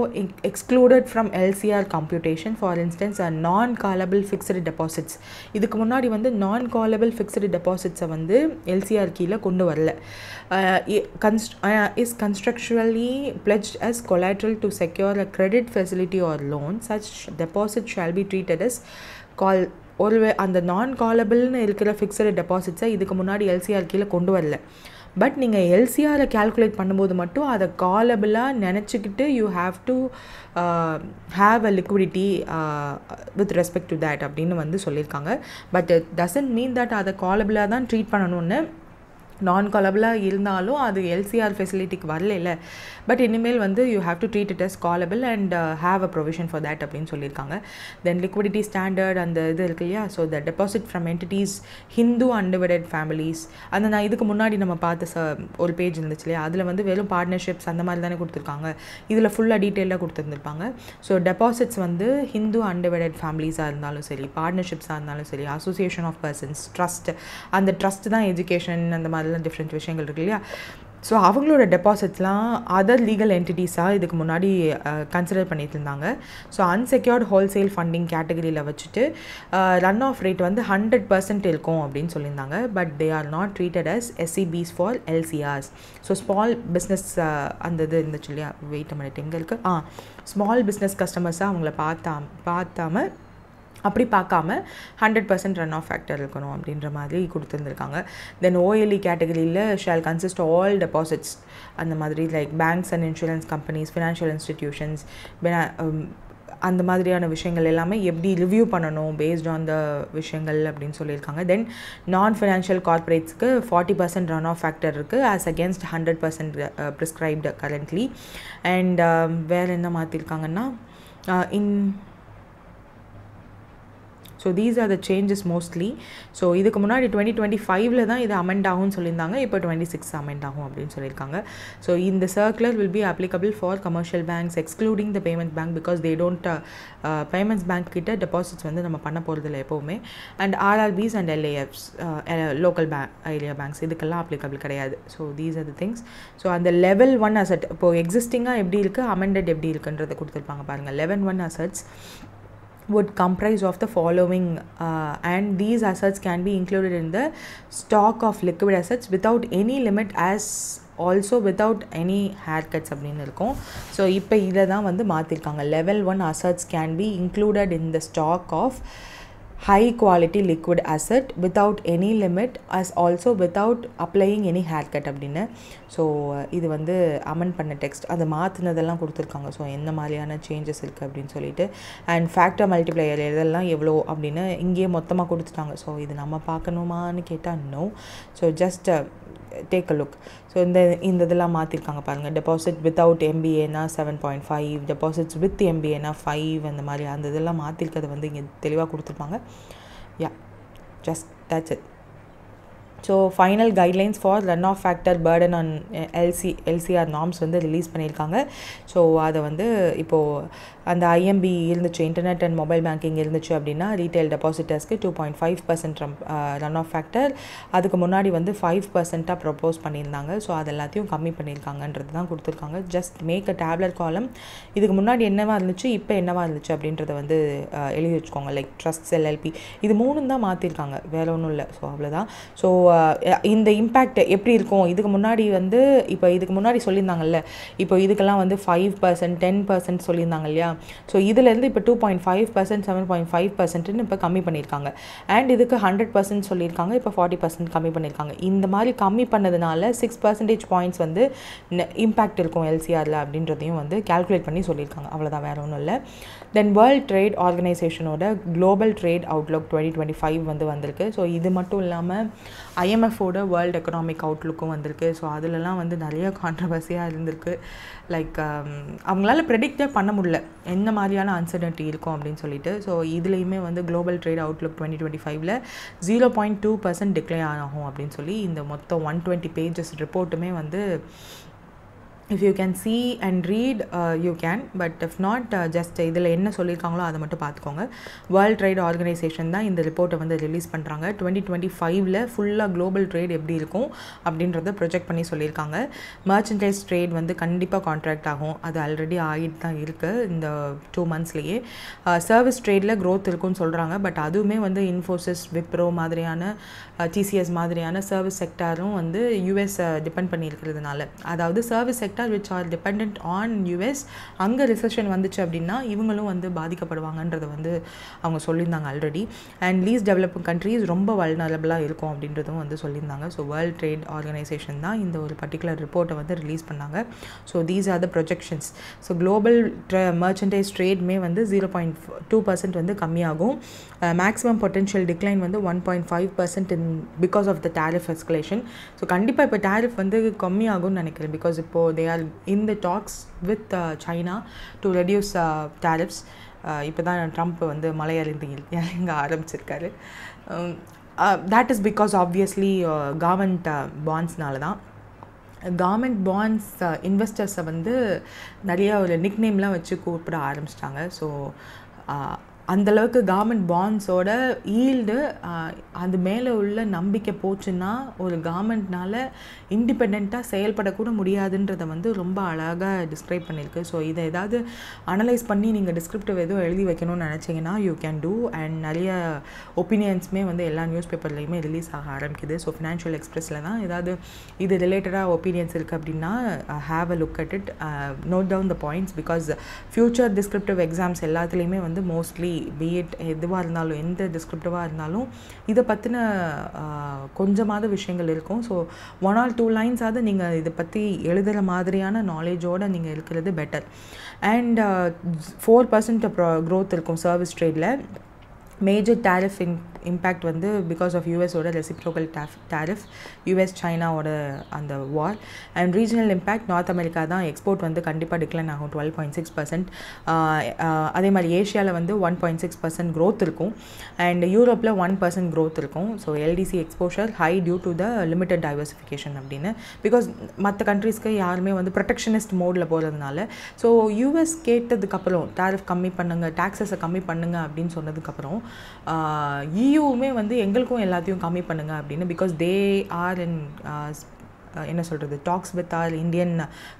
excluded from LCR computation, for instance a non-callable fixed deposits. இதுக்கு முன்னாடி வந்து non-callable fixed deposits வந்து LCR கீழே கொண்டு வரல. Is constructually pledged as collateral to secure a credit facility or loan, such deposit shall be treated as ஒரு அந்த நான் காலபிள்னு இருக்கிற ஃபிக்ஸடு டெபாசிட்ஸை இதுக்கு முன்னாடி LCR கீழே கொண்டு வரல. பட் நீங்கள் எல்சிஆரை கேல்குலேட் பண்ணும்போது மட்டும் அதை காலபிளாக நினச்சிக்கிட்டு you have to have a liquidity with respect to that அப்படின்னு வந்து சொல்லியிருக்காங்க. But it doesn't mean that அதை காலபிளாக தான் ட்ரீட் பண்ணணும்னு. நான் காலபிளாக இருந்தாலும் அது எல்சிஆர் ஃபெசிலிட்டிக்கு வரல. பட் இனிமேல் வந்து you have to treat it as callable and have a provision for that அப்படின்னு சொல்லியிருக்காங்க. தென் லிக்விடிட்டி ஸ்டாண்டர்ட் அந்த இது இருக்கு இல்லையா. So the deposit from entities Hindu undivided families அந்த நான் இதுக்கு முன்னாடி நம்ம பார்த்த ஒரு பேஜ் இருந்துச்சு இல்லையா. அதில் வந்து வெறும் பார்ட்னர்ஷிப்ஸ் அந்த மாதிரி தானே கொடுத்துருக்காங்க. இதில் ஃபுல்லாக டீட்டெயிலாக கொடுத்துருந்துருப்பாங்க. ஸோ டெபாசிட்ஸ் வந்து ஹிந்து அன்டிவைடட் ஃபேமிலிஸாக இருந்தாலும் சரி, பார்ட்னர்ஷிப்ஸாக இருந்தாலும் சரி, அசோசியேஷன் ஆஃப் பர்சன்ஸ், ட்ரஸ்ட், அந்த ட்ரஸ்ட் தான் எஜுகேஷன் அந்த மாதிரிலாம் டிஃப்ரெண்ட் விஷயங்கள் இருக்கு இல்லையா. ஸோ அவங்களோட டெபாசிட்ஸ்லாம் அதர் லீகல் என்டிட்டிஸாக இதுக்கு முன்னாடி கன்சிடர் பண்ணிட்டு இருந்தாங்க. ஸோ அன்செக்யூர்ட் ஹோல்சேல் ஃபண்டிங் கேட்டகரியில் வச்சுட்டு ரன் ஆஃப் ரேட் வந்து 100% இருக்கும் அப்படின்னு சொல்லியிருந்தாங்க. But they are not treated as SCBs for LCRs. So small business அந்த இது இருந்துச்சு இல்லையா. வெயிட் மினிட் எங்கே இருக்குது. ஸ்மால் பிஸ்னஸ் கஸ்டமர்ஸாக அவங்கள பார்த்தாம அப்படி பார்க்காம 100% ரன் ஆஃப் ஃபேக்டர் இருக்கணும் அப்படின்ற மாதிரி கொடுத்துருந்துருக்காங்க. தென் OLE கேட்டகரியில் ஷால் கன்சிஸ்ட் ஆல் டெபாசிட்ஸ் அந்த மாதிரி like banks and insurance companies, financial institutions, அந்த மாதிரியான விஷயங்கள் எல்லாமே எப்படி ரிவ்யூ பண்ணணும் பேஸ்ட் ஆன் த விஷயங்கள் அப்படின்னு சொல்லியிருக்காங்க. தென் நான் ஃபினான்ஷியல் கார்பரேட்ஸ்க்கு 40% ரன் ஆஃப் ஃபேக்டர் இருக்குது as against 100% prescribed currently. And வேறு என்ன மாற்றிருக்காங்கன்னா so these are the changes mostly. So இதுக்கு முன்னாடி 2025 தான் இது அமெண்ட் ஆகும்னு சொல்லியிருந்தாங்க. இப்போ 26 அமெண்ட் ஆகும் அப்படின்னு சொல்லியிருக்காங்க. ஸோ இந்த circular will be applicable for commercial banks excluding the payments bank because they don't payments bank கிட்ட டெபாசிட்ஸ் வந்து நம்ம பண்ண போகிறதில்ல எப்போவுமே. And RRBs and LAFs local area banks இதுக்கெல்லாம் அப்ளிகபிள் கிடையாது. So these are the things. So அந்த level 1 asset இப்போது எக்ஸிஸ்டிங்காக எப்படி இருக்குது, அமெண்டட் எப்படி இருக்குன்றதை கொடுத்துருப்பாங்க பாருங்கள். Level 1 assets would comprise of the following and these assets can be included in the stock of liquid assets without any limit as also without any haircuts அப்படின்னு இருக்கும். ஸோ இப்போ இதை தான் வந்து மாற்றிருக்காங்க. Level 1 assets can be included in the stock of high quality liquid asset without any limit as also without applying any haircut அப்படின்னு. So இது வந்து அமெண்ட் பண்ண டெக்ஸ்ட் அதை மாற்றினதெல்லாம் கொடுத்துருக்காங்க. ஸோ எந்த மாதிரியான சேஞ்சஸ் இருக்குது அப்படின்னு சொல்லிட்டு அண்ட் ஃபேக்டர் மல்டிப்ளையர் இதெல்லாம் எவ்வளோ அப்படின்னு இங்கேயே மொத்தமாக கொடுத்துட்டாங்க. ஸோ இது நம்ம பார்க்கணுமான்னு கேட்டால் no. So just take a look. So இந்த இதெல்லாம் மாற்றிருக்காங்க பாருங்கள். டெபாசிட் வித்தவுட் எம்பிஏனா 7.5, டெபாசிட்ஸ் வித் எம்பிஏனா 5, அந்த மாதிரி அந்த இதெல்லாம் மாற்றிருக்கிறத வந்து இங்கே தெளிவாக கொடுத்துருப்பாங்க. Yeah just that's it. So final guidelines for run off factor burden on LCR norms வந்து ரிலீஸ் பண்ணியிருக்காங்க. ஸோ அதை வந்து இப்போது அந்த ஐஎம்பி இருந்துச்சு, இன்டர்நெட் அண்ட் மொபைல் பேங்கிங் இருந்துச்சு அப்படின்னா ரீட்டைல் டெபாசிட்டர்ஸ்க்கு 2.5% ரன் ஆஃப் ஃபேக்டர். அதுக்கு முன்னாடி வந்து 5% ப்ரப்போஸ் பண்ணியிருந்தாங்க. ஸோ அது எல்லாத்தையும் கம்மி பண்ணியிருக்காங்கன்றது தான் கொடுத்துருக்காங்க. ஜஸ்ட் மேக் அ டேப்லெட் காலம். இதுக்கு முன்னாடி என்னவா இருந்துச்சு, இப்போ என்னவா இருந்துச்சு அப்படின்றத வந்து எழுதி வச்சுக்கோங்க. லைக் ட்ரஸ்ட், எல்எல்பி இது 3 தான் மாற்றிருக்காங்க, வேறு ஒன்றும் இல்லை. ஸோ அவ்வளோதான். ஸோ இந்த இம்பேக்ட் எப்படி இருக்கும், இதுக்கு முன்னாடி வந்து இப்போ இதுக்கு முன்னாடி சொல்லியிருந்தாங்கல்ல, இப்போ இதுக்கெல்லாம் வந்து 5%, 10% சொல்லியிருந்தாங்க இல்லையா. ஸோ இதிலேருந்து இப்போ 2.5%, 7.5%ன்னு இப்போ கம்மி பண்ணியிருக்காங்க. அண்ட் இதுக்கு 100% சொல்லியிருக்காங்க, இப்போ 40% கம்மி பண்ணியிருக்காங்க. இந்த மாதிரி கம்மி பண்ணதுனால 6 percentage points வந்து இம்பேக்ட் இருக்கும் எல்சிஆரில் அப்படின்றதையும் வந்து கால்குலேட் பண்ணி சொல்லியிருக்காங்க. அவ்வளோதான், வேறு ஒன்றும் இல்லை. தென் வேர்ல்ட் ட்ரேட் ஆர்கனைசேஷனோட குளோபல் ட்ரேட் அவுட்லுக் 2025 வந்து வந்திருக்கு. ஸோ இது மட்டும் இல்லாமல் ஐஎம்எஃபோட வேர்ல்டு எக்கனாமிக் அவுட்லுக்கும் வந்திருக்கு. ஸோ அதிலலாம் வந்து நிறைய கான்ட்ரவர்சியாக இருந்திருக்கு. லைக் அவங்களால ப்ரெடிக்டே பண்ண முடியல என்ன மாதிரியான அன்சர்டனிட்டி இருக்கும் அப்படின்னு சொல்லிட்டு. ஸோ இதுலேயுமே வந்து குளோபல் ட்ரேட் அவுட்லுக் 2025ல் 0.2% டிக்ளைன் ஆகும் அப்படின்னு சொல்லி இந்த மொத்தம் 120 pages ரிப்போர்ட்டுமே வந்து if you can see and read you can, but if not just இதில் என்ன சொல்லியிருக்காங்களோ அதை மட்டும் பார்த்துக்கோங்க. வேர்ல்ட் ட்ரேட் ஆர்கனைசேஷன் தான் இந்த ரிப்போர்ட்டை வந்து ரிலீஸ் பண்ணுறாங்க. 2025ல் ஃபுல்லாக குளோபல் ட்ரேட் எப்படி இருக்கும் அப்படின்றத ப்ரொஜெக்ட் பண்ணி சொல்லியிருக்காங்க. மர்ச்சன்டைஸ் ட்ரேட் வந்து கண்டிப்பாக கான்ட்ராக்ட் ஆகும், அது ஆல்ரெடி ஆகிட்டு தான் இருக்குது இந்த 2 monthsலேயே. சர்வீஸ் ட்ரேடில் க்ரோத் இருக்குன்னு சொல்கிறாங்க. பட் அதுவுமே வந்து இன்ஃபோசிஸ், விப்ரோ மாதிரியான டிசிஎஸ் மாதிரியான சர்வீஸ் செக்டாரும் வந்து யூஎஸ் டிபெண்ட் பண்ணியிருக்கிறதுனால, அதாவது service sector which are dependent on US அங்கே ரிசெஷன் வந்துச்சு அப்படின்னா இவங்களும் வந்து பாதிக்கப்படுவாங்கன்றதை வந்து அவங்க சொல்லியிருந்தாங்க already. And least developing countries ரொம்ப வல்னரபிளாக இருக்கும் அப்படின்றதும் வந்து சொல்லியிருந்தாங்க. ஸோ வேர்ல்ட் ட்ரேட் ஆர்கனைசேஷன் தான் இந்த ஒரு பர்டிகுலர் ரிப்போர்ட்டை வந்து ரிலீஸ் பண்ணாங்க. So these are the projections. So global merchandise ட்ரேட்மே வந்து 0.2% வந்து கம்மியாகும். மேக்ஸிமம் பொட்டென்ஷியல் டிக்ளைன் வந்து 1.5% because of the tariff escalation. So கண்டிப்பாக இப்போ டேரிஃப் வந்து கம்மியாகும்னு நினைக்கிறேன். பிகாஸ் இப்போது they are in the talks with China to reduce tariffs. இப்போ தான் ட்ரம்ப் வந்து இறங்க ஆரம்பிச்சிருக்காரு. that is because obviously government பாண்ட்ஸ்னால தான். கவர்மெண்ட் பாண்ட்ஸ் இன்வெஸ்டர்ஸை வந்து நிறைய ஒரு நிக்நேம்லாம் வச்சு கூப்பிட ஆரம்பிச்சிட்டாங்க. ஸோ அந்தளவுக்கு கவர்மெண்ட் பாண்ட்ஸோட ஈல்டு அது மேலே உள்ள நம்பிக்கை போச்சுன்னா ஒரு கவர்மெண்ட்னால் இண்டிபெண்ட்டாக செயல்படக்கூட முடியாதுன்றதை வந்து ரொம்ப அழகாக டிஸ்கிரைப் பண்ணியிருக்கு. ஸோ இதை ஏதாவது அனலைஸ் பண்ணி நீங்கள் டிஸ்கிரிப்டிவ் எதுவும் எழுதி வைக்கணும்னு நினச்சிங்கன்னா யூ கேன் டூ. அண்ட் நிறைய ஒப்பீனியன்ஸுமே வந்து எல்லா நியூஸ் பேப்பர்லேயுமே ரிலீஸ் ஆக ஆரம்பிக்குது. ஸோ ஃபினான்ஷியல் எக்ஸ்பிரஸில் தான் ஏதாவது இது ரிலேட்டடாக ஒப்பீனியன்ஸ் இருக்குது அப்படின்னா have a look at it, note down the points. Because future descriptive exams எல்லாத்துலேயுமே வந்து மோஸ்ட்லி பிஎட் எதுவாக இருந்தாலும் எந்த டிஸ்கிரிப்டிவாக இருந்தாலும் இதை பற்றின கொஞ்சமாவது விஷயங்கள் இருக்கும். ஸோ 1 or 2 lines நீங்கள் இதை பற்றி எழுதுகிற மாதிரியான நாலேஜோடு நீங்கள் இருக்கிறது பெட்டர். அண்ட் 4% க்ரோத் இருக்கும் சர்வீஸ் ட்ரேடில். மேஜர் டேரிஃப் இம்பேக்ட் வந்து பிகாஸ் ஆஃப் யூஎஸோட ரெசிப்ரோக்கல் டேரிஃப், யூஎஸ் சைனாவோட அந்த war. And regional impact north America தான் எக்ஸ்போர்ட் வந்து கண்டிப்பாக டிக்ளைன் ஆகும் 12.6%. அதே மாதிரி ஏஷியாவில் வந்து 1.6% க்ரோத் இருக்கும். அண்ட் யூரோப்பில் 1% க்ரோத் இருக்கும். So LDC exposure high due to the limited diversification அப்படின்னு. பிகாஸ் மற்ற கண்ட்ரீஸ்க்கு யாருமே வந்து ப்ரொடெக்ஷனிஸ்ட் மோடில் போகிறதுனால. ஸோ யூஎஸ் கேட்டதுக்கப்புறம் டேரிஃப் கம்மி பண்ணுங்கள், டாக்ஸஸை கம்மி பண்ணுங்கள் அப்படின்னு சொன்னதுக்கப்புறம் இயூவுமே வந்து எங்களுக்கும் எல்லாத்தையும் கம்மி பண்ணுங்கள் அப்படின்னு. பிகாஸ் தே ஆர் இன் என்ன சொல்கிறது talks with our Indian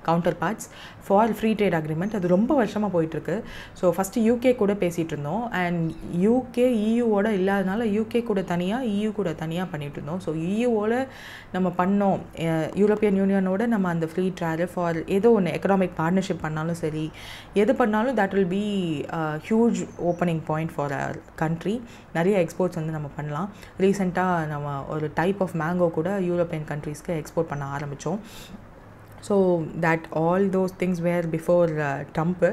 counterparts for free trade agreement. அது ரொம்ப வருஷமாக போயிட்டுருக்கு. ஸோ ஃபஸ்ட்டு யூகே கூட பேசிகிட்டு இருந்தோம். அண்ட் யூகே இயூவோட இல்லாதனால யூகே கூட தனியாக இயூ கூட தனியாக பண்ணிகிட்டு இருந்தோம். ஸோ இயூவோட நம்ம பண்ணோம், யூரோப்பியன் யூனியனோட நம்ம அந்த ஃப்ரீ ட்ராவல் ஃபார் ஏதோ ஒன்று எக்கனாமிக் பார்ட்னர்ஷிப் பண்ணாலும் சரி, எது பண்ணாலும் that will be huge opening point for our country. நிறைய எக்ஸ்போர்ட்ஸ் வந்து நம்ம பண்ணலாம். ரீசெண்டாக நம்ம ஒரு டைப் ஆஃப் மேங்கோ கூட யூரோப்பியன் கண்ட்ரீஸ்க்கு எக்ஸ்போர்ட் பண்ண ஆரம்பித்தோம். So that all those things were before Trump.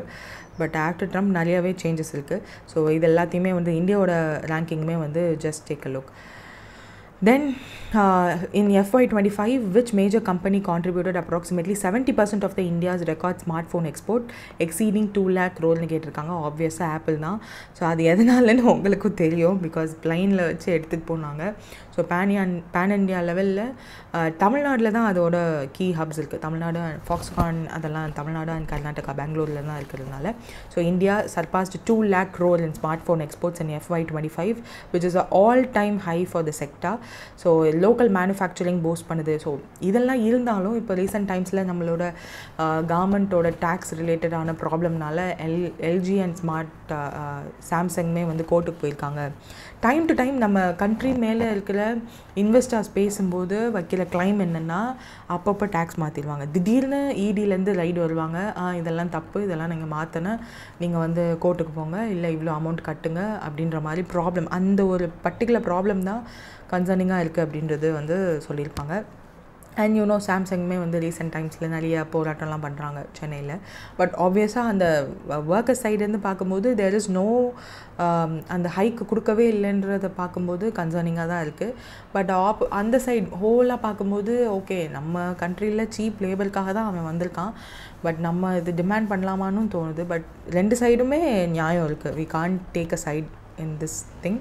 But after Trump நிறையாவே சேஞ்சஸ் இருக்குது. ஸோ இது எல்லாத்தையுமே வந்து இந்தியாவோட ரேங்கிங்குமே வந்து just take a look. Then in FY25, which major company contributed approximately 70% of the India's record smartphone export exceeding 2 lakh crore கேட்டிருக்காங்க. ஆப்வியஸாக ஆப்பிள் தான். ஸோ அது எதனாலன்னு உங்களுக்கும் தெரியும், பிகாஸ் பிளைனில் வச்சு எடுத்துகிட்டு போனாங்க. ஸோ பேன் இண்டியா லெவலில் தமிழ்நாட்டில் தான் அதோட கீ ஹப்ஸ் இருக்குது. தமிழ்நாடு ஃபாக்ஸ்கான் அதெல்லாம் தமிழ்நாடு அண்ட் கர்நாடகா பெங்களூரில் தான் இருக்கிறதுனால. So India surpassed 2 lakh crore in smartphone exports in FY25, which is an all-time high for the sector. So local manufacturing boost பண்ணுது. ஸோ இதெல்லாம் இருந்தாலும் இப்போ ரீசெண்ட் டைம்ஸில் நம்மளோட கவர்மெண்ட்டோட டேக்ஸ் ரிலேட்டடான ப்ராப்ளம்னால எல்ஜி அண்ட் சாம்சங்குமே வந்து கோர்ட்டுக்கு போயிருக்காங்க. டைம் டு டைம் நம்ம கண்ட்ரி மேலே இருக்கிற இன்வெஸ்டர்ஸ் பேசும்போது வைக்கிற கிளைம் என்னென்னா அப்பப்போ டேக்ஸ் மாற்றிடுவாங்க. திடீர்னு இடியிலேருந்து ரைடு வருவாங்க, இதெல்லாம் தப்பு, இதெல்லாம் நீங்கள் மாற்றினா நீங்கள் வந்து கோர்ட்டுக்கு போங்க, இல்லை இவ்வளோ அமௌண்ட் கட்டுங்க அப்படின்ற மாதிரி ப்ராப்ளம், அந்த ஒரு பர்டிகுலர் ப்ராப்ளம் தான் கன்சர்னிங்காக இருக்குது அப்படின்றது வந்து சொல்லியிருப்பாங்க. அண்ட் யூனோ சாம்சங்குமே வந்து ரீசெண்ட் டைம்ஸில் நிறைய போராட்டம்லாம் பண்ணுறாங்க சென்னையில். பட் ஆப்வியஸாக அந்த ஒர்க்கர் சைடுலேருந்து பார்க்கும்போது தேர் இஸ் நோ அந்த ஹைக்கு கொடுக்கவே இல்லைன்றதை பார்க்கும்போது கன்சர்னிங்காக தான் இருக்குது. பட் அந்த சைடு ஹோலாக பார்க்கும்போது ஓகே, நம்ம கண்ட்ரியில் சீப் லேபருக்காக தான் அவன் வந்திருக்கான், பட் நம்ம இது டிமாண்ட் பண்ணலாமான்னு தோணுது. பட் ரெண்டு சைடுமே நியாயம் இருக்குது. We can't take a side in this thing.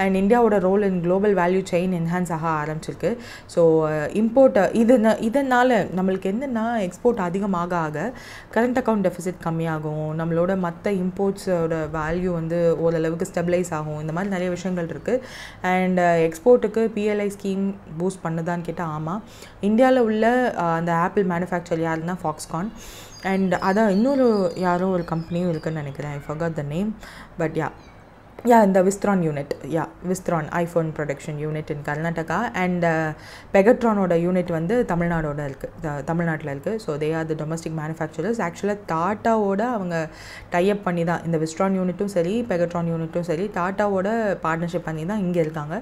And இந்தியாவோட role in global value chain enhance ஆக ஆரம்பிச்சிருக்கு. ஸோ இம்போர்ட் இதனால் நம்மளுக்கு என்னென்னா எக்ஸ்போர்ட் அதிகமாக ஆக கரண்ட் அக்கௌண்ட் டெஃபிசிட் கம்மியாகும், நம்மளோட மற்ற இம்போர்ட்ஸோட வேல்யூ வந்து ஓரளவுக்கு ஸ்டெபிளைஸ் ஆகும். இந்த மாதிரி நிறைய விஷயங்கள் இருக்குது. அண்ட் எக்ஸ்போர்ட்டுக்கு பிஎல்ஐ ஸ்கீம் பூஸ்ட் பண்ணுதான்னு கேட்டால் ஆமாம். இந்தியாவில் உள்ள அந்த ஆப்பிள் மேனுஃபேக்சர் யாருன்னா ஃபாக்ஸ்கான். அண்ட் அதான் இன்னொரு யாரோ ஒரு கம்பெனியும் இருக்குதுன்னு நினைக்கிறேன், I forgot the name. But இந்த Wistron unit, Wistron iPhone production unit in Karnataka. And பெகட்ரானோட யூனிட் வந்து தமிழ்நாட்டில் இருக்குது. So they are the domestic manufacturers. ஆக்சுவலாக டாட்டாவோட அவங்க டைப் பண்ணி தான் இந்த விஸ்ட்ரான் யூனிட்டும் சரி பெகட்ரான் யூனிட்டும் சரி டாட்டாவோட பார்ட்னர்ஷிப் பண்ணி தான் இங்கே இருக்காங்க.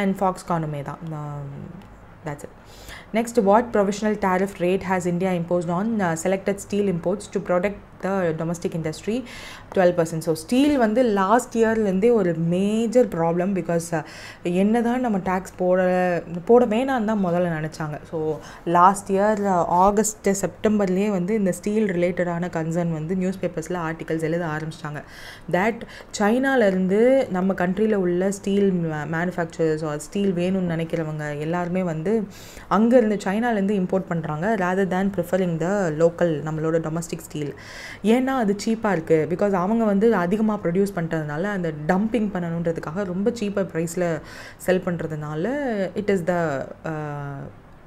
அண்ட் ஃபாக்ஸ்கானுமே தான். That's it. Next, what provisional tariff rate has India imposed on selected steel imports to protect the domestic industry? 12%. So steel வந்து லாஸ்ட் இயர்லேருந்தே ஒரு மேஜர் ப்ராப்ளம். பிகாஸ் என்ன தான் நம்ம டேக்ஸ் போட வேணான்னு தான் முதல்ல நினச்சாங்க. ஸோ லாஸ்ட் இயர் ஆகஸ்ட் செப்டம்பர்லேயே வந்து இந்த ஸ்டீல் ரிலேட்டடான கன்சர்ன் வந்து நியூஸ் பேப்பர்ஸில் ஆர்டிகல்ஸ் எழுத ஆரம்பிச்சிட்டாங்க. தேட் சைனாலேருந்து நம்ம கண்ட்ரியில் உள்ள ஸ்டீல் மேனுஃபேக்சரர்ஸ் ஆர் ஸ்டீல் வேணும்னு நினைக்கிறவங்க எல்லாருமே வந்து அங்கேருந்து சைனாலேருந்து இம்போர்ட் பண்ணுறாங்க ரேதர் தேன் ப்ரிஃபரிங் த லோக்கல் நம்மளோட டொமஸ்டிக் ஸ்டீல். ஏன்னா அது சீப்பாக இருக்குது. பிகாஸ் அவங்க வந்து அதிகமாக ப்ரொடியூஸ் பண்ணுறதுனால அந்த டம்பிங் பண்ணணுன்றதுக்காக ரொம்ப சீப்பாக ப்ரைஸில் செல் பண்ணுறதுனால இட் இஸ் த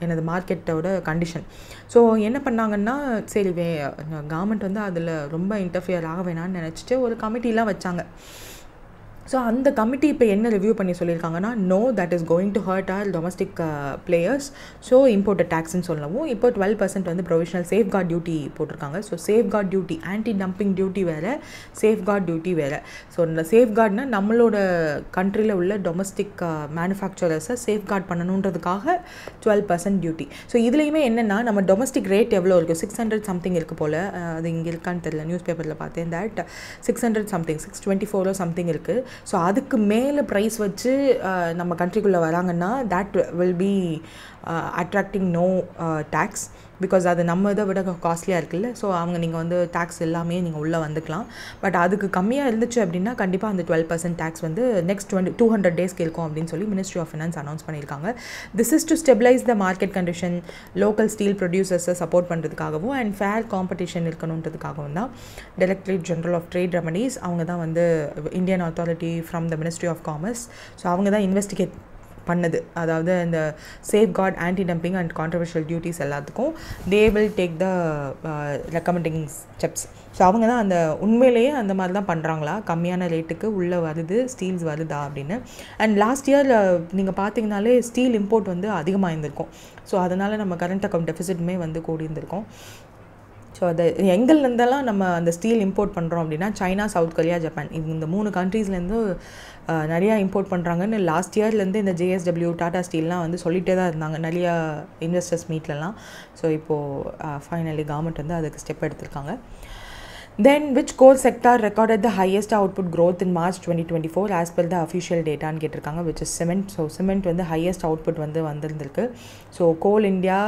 எனது மார்க்கெட்டோட கண்டிஷன். ஸோ என்ன பண்ணாங்கன்னா சரி கவர்மெண்ட் வந்து அதில் ரொம்ப இன்டர்ஃபியர் ஆக வேணான்னு நினச்சிட்டு ஒரு கமிட்டிலாம் வச்சாங்க. ஸோ அந்த கமிட்டி இப்போ என்ன ரிவ்யூ பண்ணி சொல்லியிருக்காங்கன்னா no that is going to hurt our domestic players. So imported டேக்ஸ்ன்னு சொல்லவும் இப்போ 12% வந்து ப்ரொவிஷனல் சேஃப்கார்ட் டியூட்டி போட்டிருக்காங்க. So safeguard duty anti dumping duty வேறு, சேஃப்கார்ட் டியூட்டி வேறு. ஸோ இந்த சேஃப்கார்ட்னா நம்மளோட கண்ட்ரியில் உள்ள டொமஸ்டிக் மேனுஃபேக்சரர்ஸை சேஃப்கார்ட் பண்ணணுன்றதுக்காக 12% டியூட்டி. ஸோ இதுலேயுமே என்னென்னா நம்ம டொமஸ்டிக் ரேட் எவ்வளோ இருக்குது, 600 சம்திங் இருக்குது போல், அது இங்கே இருக்கான்னு தெரியல, நியூஸ் பேப்பரில் பார்த்தேன். தட் 600 சம்திங் 624 சம்திங் இருக்குது. ஸோ அதுக்கு மேலே ப்ரைஸ் வச்சு நம்ம கண்ட்ரிக்குள்ளே வராங்கன்னா that will be attracting no tax. Because அது நம்ம இதை விட காஸ்ட்லியாக இருக்குல்ல. ஸோ அவங்க நீங்கள் வந்து டேக்ஸ் எல்லாமே நீங்கள் உள்ளே வந்துக்கலாம். பட் அதுக்கு கம்மியாக இருந்துச்சு அப்படின்னா கண்டிப்பாக அந்த 12% டேக்ஸ் வந்து நெக்ஸ்ட் 200 டேஸ்க்கு இருக்கும் அப்படின்னு சொல்லி மினிஸ்ட்ரி ஆஃப் ஃபினான்ஸ் அனௌன்ஸ் பண்ணியிருக்காங்க. This is to stabilise the market condition, local steel ப்ரொடியூசர்ஸை சப்போர்ட் பண்ணுறதுக்காகவும் அண்ட் ஃபேர் காம்படிஷன் இருக்கணுன்றதுக்காகவும் தான் directorate general of trade remedies அவங்க தான் வந்து Indian authority from the ministry of commerce. So அவங்க தான் இன்வெஸ்டிகேட் பண்ணுது. அதாவது இந்த safeguard anti dumping and controversial duties எல்லாத்துக்கும் they will take the recommending steps. So அவங்க தான் அந்த உண்மையிலேயே அந்த மாதிரி தான் பண்ணுறாங்களா, கம்மியான ரேட்டுக்கு உள்ளே வருது ஸ்டீல்ஸ் வருதா அப்படின்னு. அண்ட் லாஸ்ட் இயர் நீங்கள் பார்த்தீங்கனாலே ஸ்டீல் இம்போர்ட் வந்து அதிகமாக இருந்திருக்கும். ஸோ அதனால் நம்ம கரண்ட் அக்கௌண்ட் டெஃபிசிட்டுமே வந்து கூடி இருந்திருக்கும். ஸோ அது எங்கேருந்தெல்லாம் நம்ம அந்த ஸ்டீல் இம்போர்ட் பண்ணுறோம் அப்படின்னா சைனா, சவுத் கொரியா, ஜப்பான் இந்த 3 கண்ட்ரீஸ்லேருந்து நிறையா இம்போர்ட் பண்ணுறாங்கன்னு லாஸ்ட் இயர்லேருந்து இந்த JSW, டாடா ஸ்டீல்லாம் வந்து சொல்லிகிட்டே தான் இருந்தாங்க நிறையா இன்வெஸ்டர்ஸ் மீட்லலாம். ஸோ இப்போது ஃபைனலி கவர்மெண்ட் வந்து அதுக்கு ஸ்டெப் எடுத்திருக்காங்க. Then which coal sector recorded the highest output growth in March 2024 as per the official data ன்னு கேட்டிருக்காங்க, which is cement. So cement வந்து highest output வந்து வந்திருந்திருக்கு. ஸோ Coal India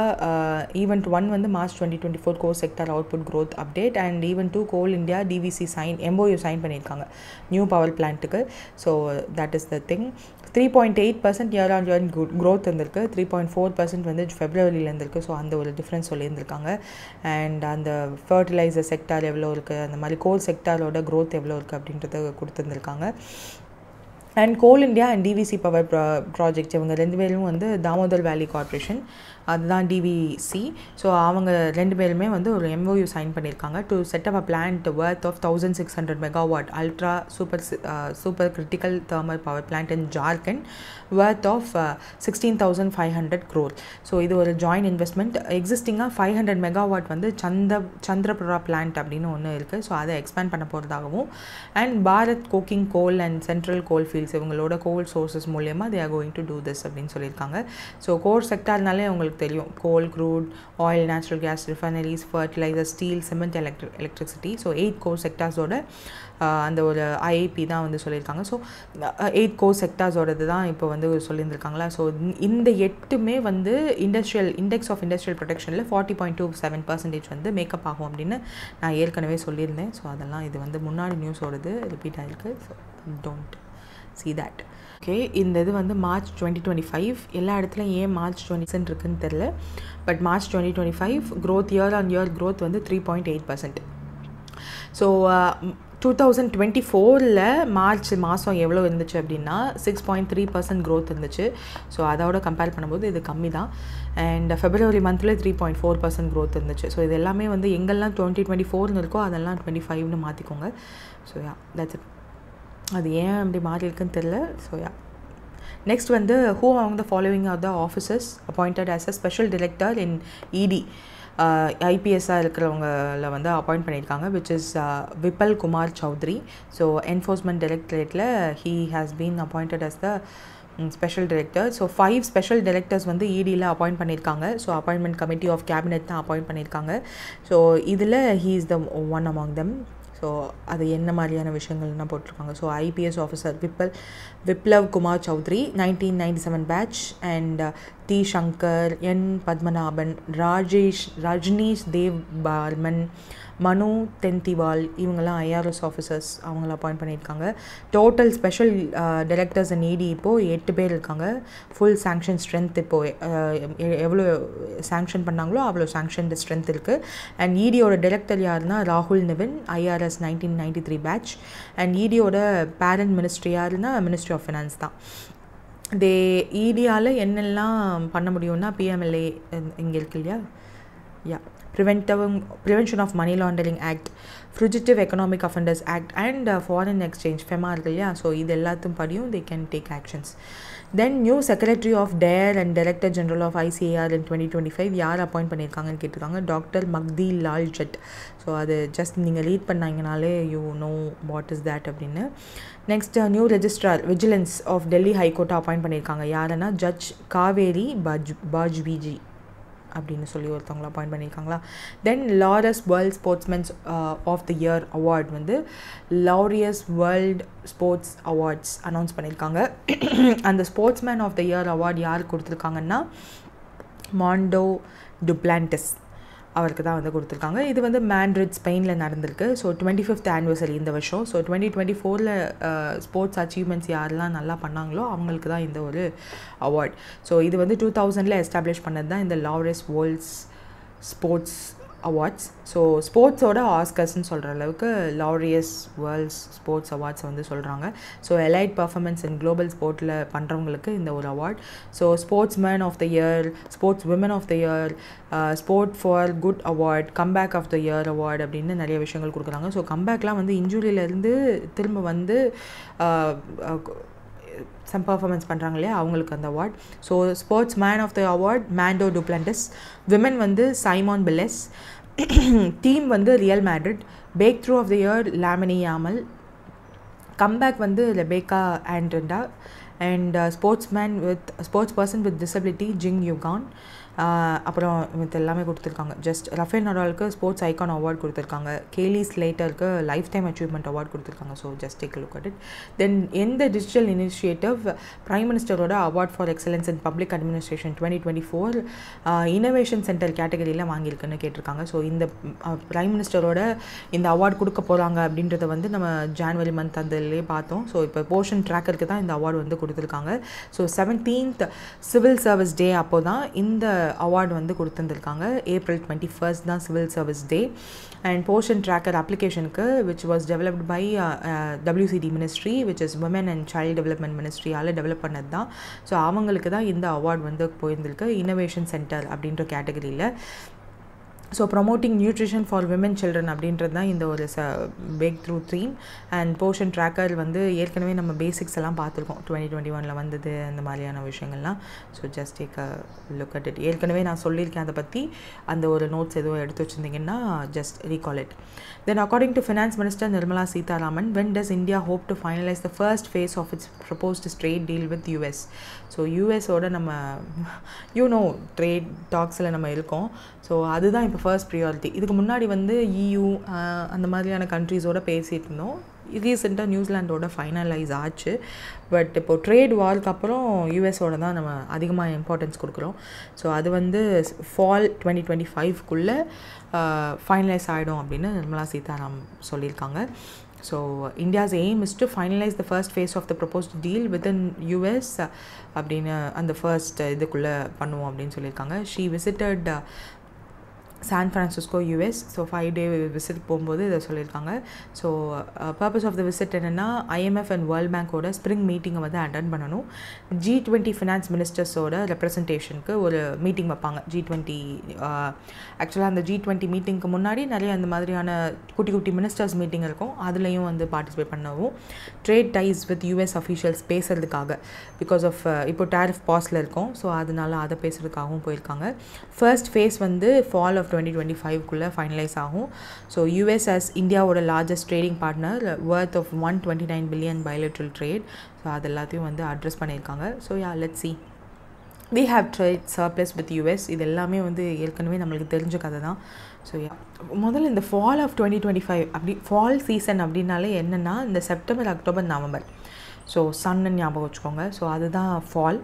event 1 வந்து March 2024 coal sector output growth update and event 2 Coal India DVC MOU sign பண்ணியிருக்காங்க new power பிளான்ட்டுக்கு. So that is the thing. 3.8% year on year growth இருந்திருக்கு. 3.4% வந்து ஃபெப்ரவரியில் இருந்திருக்கு. So அந்த ஒரு டிஃப்ரென்ஸ் சொல்லியிருந்திருக்காங்க. அண்ட் அந்த fertiliser sector எவ்வளோ இருக்குது, அந்த மாதிரி கோல் செக்டாரோட க்ரோத் எவ்வளோ இருக்குது அப்படின்றத கொடுத்துருந்துருக்காங்க. And coal India and DVC power project இவங்க 2 பேரும் வந்து தாமோதர் வேலி கார்பரேஷன், அதுதான் டிவிசி. ஸோ அவங்க 2 பேருமே வந்து ஒரு MOU சைன் பண்ணியிருக்காங்க to set up a plant worth of 1600 megawatt ultra super critical thermal power plant in Jharkhand worth of 16,500 crore. So இது ஒரு ஜாயின்ட் இன்வெஸ்ட்மெண்ட். எக்ஸிஸ்டிங்காக 500 மெகாவாட் வந்து சந்திரபுரா பிளான்ட் அப்படின்னு ஒன்று இருக்குது. ஸோ அதை எக்ஸ்பேண்ட் பண்ண போகிறதாகவும் and Bharat coking coal and central coal fields இவங்களோட கோல் சோர்சஸ் மூலியமாக they are going to do this அப்படின்னு சொல்லியிருக்காங்க. ஸோ கோர் செக்டார்னாலே உங்களுக்கு தெரியும், coal, crude, oil, natural gas, refineries, fertiliser, steel, cement, electricity. So 8 core செக்டார்ஸோட அந்த ஒரு IIP தான் வந்து சொல்லியிருக்காங்க. ஸோ 8 கோர் செக்டார்ஸோடது தான் இப்போ வந்து சொல்லியிருந்திருக்காங்களா. ஸோ இந்த 8மே வந்து இண்டெக்ஸ் ஆஃப் இண்டஸ்ட்ரியல் ப்ரொடெக்ஷனில் 40.27% வந்து மேக்கப் ஆகும் அப்படின்னு நான் ஏற்கனவே சொல்லியிருந்தேன். ஸோ அதெல்லாம் இது வந்து முன்னாடி நியூஸோடது ரிப்பீட் ஆகிருக்கு. So don't see that. Okay, இந்த இது வந்து மார்ச் 2025 எல்லா இடத்துலையும் ஏன் மார்ச் 20 இருக்குன்னு தெரில. But March 2025 growth year on year growth வந்து 3.8%. ஸோ 2024 மார்ச் மாதம் எவ்வளோ இருந்துச்சு அப்படின்னா 6.3% க்ரோத் இருந்துச்சு. ஸோ அதோட கம்பேர் பண்ணும்போது இது கம்மி தான். அண்ட் ஃபெப்ரவரி மந்த்தில் 3.4% க்ரோத் இருந்துச்சு. ஸோ இது எல்லாமே வந்து எங்கெல்லாம் 2024 இருக்கோ அதெல்லாம் 25ன்னு மாற்றிக்கோங்க. So yeah that's it. அது ஏன் அப்படி மாறி இருக்குன்னு தெரில. ஸோ யா நெக்ஸ்ட் வந்து who among the following are the officers appointed as a special director in ED ஐபிஎஸ்ஸாக இருக்கிறவங்கள வந்து அப்பாயிண்ட் பண்ணியிருக்காங்க, which is Vipul Kumar Chaudhary. So enforcement டைரக்டரேட்டில் he has been appointed as the special director. So 5 special directors வந்து EDயில் appoint பண்ணியிருக்காங்க. So appointment committee of cabinet தான் appoint பண்ணியிருக்காங்க. ஸோ இதில் he is the one among them. So அது என்ன மாதிரியான விஷயங்கள்லாம் போட்டிருக்காங்க. So IPS officer Viplav Kumar Chaudhary 1997 batch and D Shankar, N Padmanabhan, Rajneesh Dev Forman, மனு தென்திவால் இவங்கெல்லாம் IRS ஆஃபீஸர்ஸ் அவங்கள அப்பாயிண்ட் பண்ணியிருக்காங்க. Total special directors and ED இப்போது 8 பேர் இருக்காங்க. ஃபுல் சாங்ஷன் ஸ்ட்ரென்த் இப்போது எவ்வளோ சாங்ஷன் பண்ணாங்களோ அவ்வளோ சாங்ஷன் ஸ்ட்ரென்த் இருக்குது. அண்ட் EDயோட டைரக்டர் யாருன்னா ராகுல் நிவின், IRS 1993 பேட்ச். அண்ட் EDயோட பேரண்ட் மினிஸ்ட்ரி யாருன்னா மினிஸ்ட்ரி ஆஃப் ஃபினான்ஸ் தான். EDயால் என்னெல்லாம் பண்ண முடியும்னா PMLA இங்கே இருக்கு இல்லையா, யா Prevention of Money Laundering Act, Fugitive Economic Offenders Act and Foreign Exchange FEMA இருக்கு இல்லையா. ஸோ இது எல்லாத்தையும் படியும் they can take actions. Then new Secretary of DARE and Director General of ICAR in 2025 யார் அப்பாயிண்ட் பண்ணியிருக்காங்கன்னு கேட்டிருக்காங்க, டாக்டர் மக்தி லால் ஜட். ஸோ அது just நீங்கள் ரீட் பண்ணாங்கனாலே you know what is that அப்படின்னு. Next new registrar vigilance of Delhi ஹைகோர்ட்டை அப்பாயிண்ட் பண்ணியிருக்காங்க. யாருன்னா ஜட்ஜ் காவேரி பாஜ்விஜி அப்படின்னு சொல்லி ஒருத்தவங்களை அப்பாயிண்ட் பண்ணியிருக்காங்களா. Then Laureus world sportsmen's of the year award வந்து Laureus world sports awards announce பண்ணியிருக்காங்க. அந்த sportsman of the year award யாருக்கு கொடுத்துருக்காங்கன்னா மாண்டோ டுப்ளான்டிஸ் அவருக்கு தான் வந்து கொடுத்துருக்காங்க. இது வந்து மேட்ரிட் ஸ்பெயினில் நடந்திருக்கு. ஸோ 25th ஆனிவர்சரி இந்த வருஷம். ஸோ 2024 ஸ்போர்ட்ஸ் அச்சீவ்மெண்ட்ஸ் யாரெல்லாம் நல்லா பண்ணாங்களோ அவங்களுக்கு தான் இந்த ஒரு அவார்ட். ஸோ இது வந்து 2000 எஸ்டாப்ளிஷ் பண்ணது தான் இந்த Laureus world's sports awards. So ஸ்போர்ட்ஸோட ஆஸ்கர்ஸ்ன்னு சொல்கிற அளவுக்கு லாரியஸ் வேர்ல்ட்ஸ் ஸ்போர்ட்ஸ் அவார்ட்ஸ் வந்து சொல்கிறாங்க. So elite performance in global ஸ்போர்ட்டில் பண்ணுறவங்களுக்கு இந்த ஒரு award. So sports man of the year, sports women of the year, sport for good award, comeback of the year award அப்படின்னு நிறைய விஷயங்கள் கொடுக்குறாங்க. ஸோ கம்பேக்லாம் வந்து இன்ஜுரியிலேருந்து திரும்ப வந்து சம் பர்ஃபார்மன்ஸ் பண்ணுறாங்க இல்லையா, அவங்களுக்கு அந்த award. So sports man of the award Mondo Duplantis, women வந்து சைமான் பிலெஸ், டீம் வந்து Real Madrid, breakthrough of the year Lamine Yamal, comeback வந்து Rebecca Andrade, and sports person with disability Jiang Yuchen. அப்புறம் இது எல்லாமே கொடுத்துருக்காங்க. Just Rafael நடாலுக்கு sports icon award கொடுத்துருக்காங்க. Kelly ஸ்லேட்டருக்கு லைஃப் டைம் அச்சீவ்மெண்ட் அவார்ட் கொடுத்துருக்காங்க. So just take look at it. Then எந்த டிஜிட்டல் இனிஷியேட்டிவ் பிரைம் மினிஸ்டரோட award for excellence in public administration 2024 innovation centre கேட்டகரியில் வாங்கியிருக்குன்னு கேட்டிருக்காங்க. ஸோ இந்த பிரைம் மினிஸ்டரோட இந்த அவார்ட் கொடுக்க போகிறாங்க அப்படின்றத வந்து நம்ம ஜான்வரி மந்த் அதிலே பார்த்தோம். ஸோ இப்போ போஷன் ட்ராக்கருக்கு தான் இந்த அவார்டு வந்து கொடுத்துருக்காங்க. ஸோ 17th சிவில் சர்வீஸ் டே அப்போ தான் இந்த அவார்டு வந்து கொடுத்துருந்துருக்காங்க. April 21st தான் civil service day. And Poshan tracker அப்ளிகேஷனுக்கு which was developed by WCD ministry which is women and child development மினிஸ்ட்ரியால் டெவலப் பண்ணது தான். ஸோ அவங்களுக்கு தான் இந்த அவார்டு வந்து போயிருந்திருக்கு இனோவேஷன் சென்டர் அப்படின்ற கேட்டகரியில். So promoting nutrition for women children அப்படின்றது தான் இந்த ஒரு breakthrough theme. And Poshan tracker வந்து ஏற்கனவே நம்ம பேசிக்ஸ் எல்லாம் பார்த்துருக்கோம் 2021 வந்தது அந்த மாதிரியான விஷயங்கள்லாம். So just take a look at it. ஏற்கனவே நான் சொல்லியிருக்கேன் அதை பற்றி. அந்த ஒரு நோட்ஸ் எதுவும் எடுத்து வச்சுருந்தீங்கன்னா just recall it. Then according to Finance Minister Nirmala Sitharaman, when does India hope to finalize the first phase of its proposed trade deal with US? So யூஎஸோட நம்ம ட்ரேட் டாக்ஸில் நம்ம இருக்கோம். ஸோ அதுதான் இப்போ ஃபர்ஸ்ட் ப்ரியாரிட்டி. இதுக்கு முன்னாடி வந்து EU அந்த மாதிரியான கண்ட்ரீஸோடு பேசிகிட்டு இருந்தோம். ரீசெண்டாக நியூசிலாண்டோட ஃபைனலைஸ் ஆச்சு. பட் இப்போது ட்ரேட் வார்க்கு அப்புறம் யூஎஸோட தான் நம்ம அதிகமாக இம்பார்ட்டன்ஸ் கொடுக்குறோம். ஸோ அது வந்து ஃபால் 2025 ஃபைனலைஸ் ஆகிடும் அப்படின்னு நிர்மலா சீதாராமன் சொல்லியிருக்காங்க. So India's aim is to finalize the first phase of the proposed deal within US அப்படின்னு அந்த ஃபர்ஸ்ட் இதுக்குள்ளே பண்ணுவோம் அப்படின்னு சொல்லியிருக்காங்க. She visited San Francisco US. So 5-day visit போகும்போது இதை சொல்லியிருக்காங்க. So purpose of the visit என்னென்னா IMF அண்ட் வேர்ல்ட் பேங்கோட ஸ்ப்ரிங் மீட்டிங்கை வந்து அட்டெண்ட் பண்ணணும். G20 ஃபினான்ஸ் மினிஸ்டர்ஸோட ரெப்ரசன்டேஷனுக்கு ஒரு மீட்டிங் வைப்பாங்க. G20 ஆக்சுவலாக அந்த G20 மீட்டிங்க்கு முன்னாடி நிறைய அந்த மாதிரியான குட்டி குட்டி மினிஸ்டர்ஸ் மீட்டிங் இருக்கும். அதுலேயும் வந்து பார்ட்டிசிபேட் பண்ணவும் trade ties with US officials பேசுகிறதுக்காக பிகாஸ் ஆஃப் இப்போ டேரிஃப் பாஸில் இருக்கும். ஸோ அதனால அதை பேசுகிறதுக்காகவும் போயிருக்காங்க. ஃபர்ஸ்ட் ஃபேஸ் வந்து ஃபால் ஆஃப் 2025 ஃபைனலைஸ் ஆகும். ஸோ US as இந்தியாவோட largest trading partner worth of $129 billion bilateral trade. So அது எல்லாத்தையும் வந்து அட்ரஸ் பண்ணியிருக்காங்க. So let's see. We have trade surplus with US. இது எல்லாமே வந்து ஏற்கனவே நம்மளுக்கு தெரிஞ்ச கதை தான். ஸோ முதல்ல இந்த ஃபால் ஆஃப் 2025 அப்படி ஃபால் சீசன் அப்படின்னாலே என்னென்னா இந்த செப்டம்பர், அக்டோபர், நவம்பர். ஸோ சன்னு ஞாபகம் வச்சுக்கோங்க. ஸோ அதுதான் ஃபால்.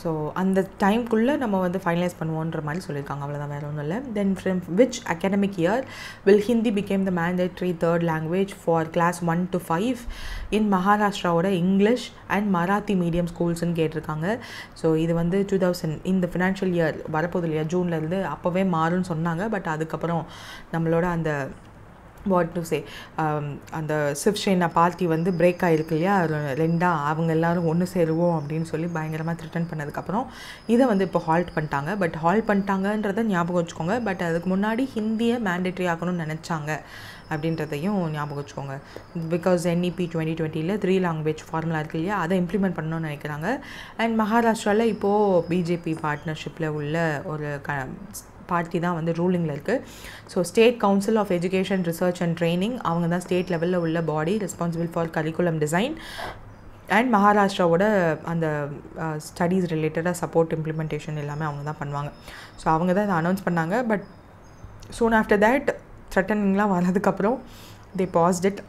ஸோ அந்த டைம்குள்ளே நம்ம வந்து ஃபைனலைஸ் பண்ணுவோன்ற மாதிரி சொல்லியிருக்காங்க. அவ்வளோதான், வேறு ஒன்றும் இல்லை. Then from which academic year will Hindi become the mandatory third language for class 1 to 5 in மகாராஷ்டிராவோட இங்கிலீஷ் அண்ட் மராத்தி மீடியம் ஸ்கூல்ஸ்ன்னு கேட்டிருக்காங்க. ஸோ இது வந்து 2000 இந்த ஃபினான்ஷியல் இயர் வரப்போகுது இல்லையா, ஜூன்லேருந்து அப்போவே மாறும்னு சொன்னாங்க. பட் அதுக்கப்புறம் நம்மளோட அந்த வாட் டு சே அந்த சிவசேனா பார்ட்டி வந்து பிரேக் ஆகிருக்கு இல்லையா, ரெண்டாக அவங்க எல்லோரும் ஒன்று சேருவோம் அப்படின்னு சொல்லி பயங்கரமாக த்ரிட்டன் பண்ணதுக்கப்புறம் இதை வந்து இப்போ ஹால்ட் பண்ணிட்டாங்க. பட் ஹால்ட் பண்ணிட்டாங்கன்றதை ஞாபகம் வச்சுக்கோங்க. பட் அதுக்கு முன்னாடி ஹிந்தியை மேண்டேட்ரி ஆக்கணும்னு நினச்சாங்க அப்படின்றதையும் ஞாபகம் வச்சுக்கோங்க. பிகாஸ் NEP 2020 3 லாங்குவேஜ் ஃபார்முலா இருக்கு இல்லையா, அதை இம்ப்ளிமெண்ட் பண்ணணும்னு நினைக்கிறாங்க. அண்ட் மகாராஷ்டிராவில் இப்போது பிஜேபி பார்ட்னர்ஷிப்பில் உள்ள ஒரு பார்ட்டி தான் வந்து ரூலிங்கில் இருக்குது. So state council of education research and training அவங்க தான் ஸ்டேட் லெவலில் உள்ள body responsible for curriculum design. And மகாராஷ்டிராவோட அந்த ஸ்டடீஸ் ரிலேட்டடாக சப்போர்ட் இம்ப்ளிமெண்டேஷன் எல்லாமே அவங்க தான் பண்ணுவாங்க. ஸோ அவங்க தான் இதை அனௌன்ஸ் பண்ணாங்க. பட் சூன் ஆஃப்டர் தேட் த்ரெட்டனிங்லாம் வந்ததுக்கப்புறம் they paused it.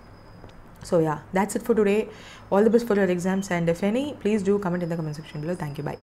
So yeah, that's it for today. All the best for your exams, and if any, please do comment in the comment section below. Thank you. Bye.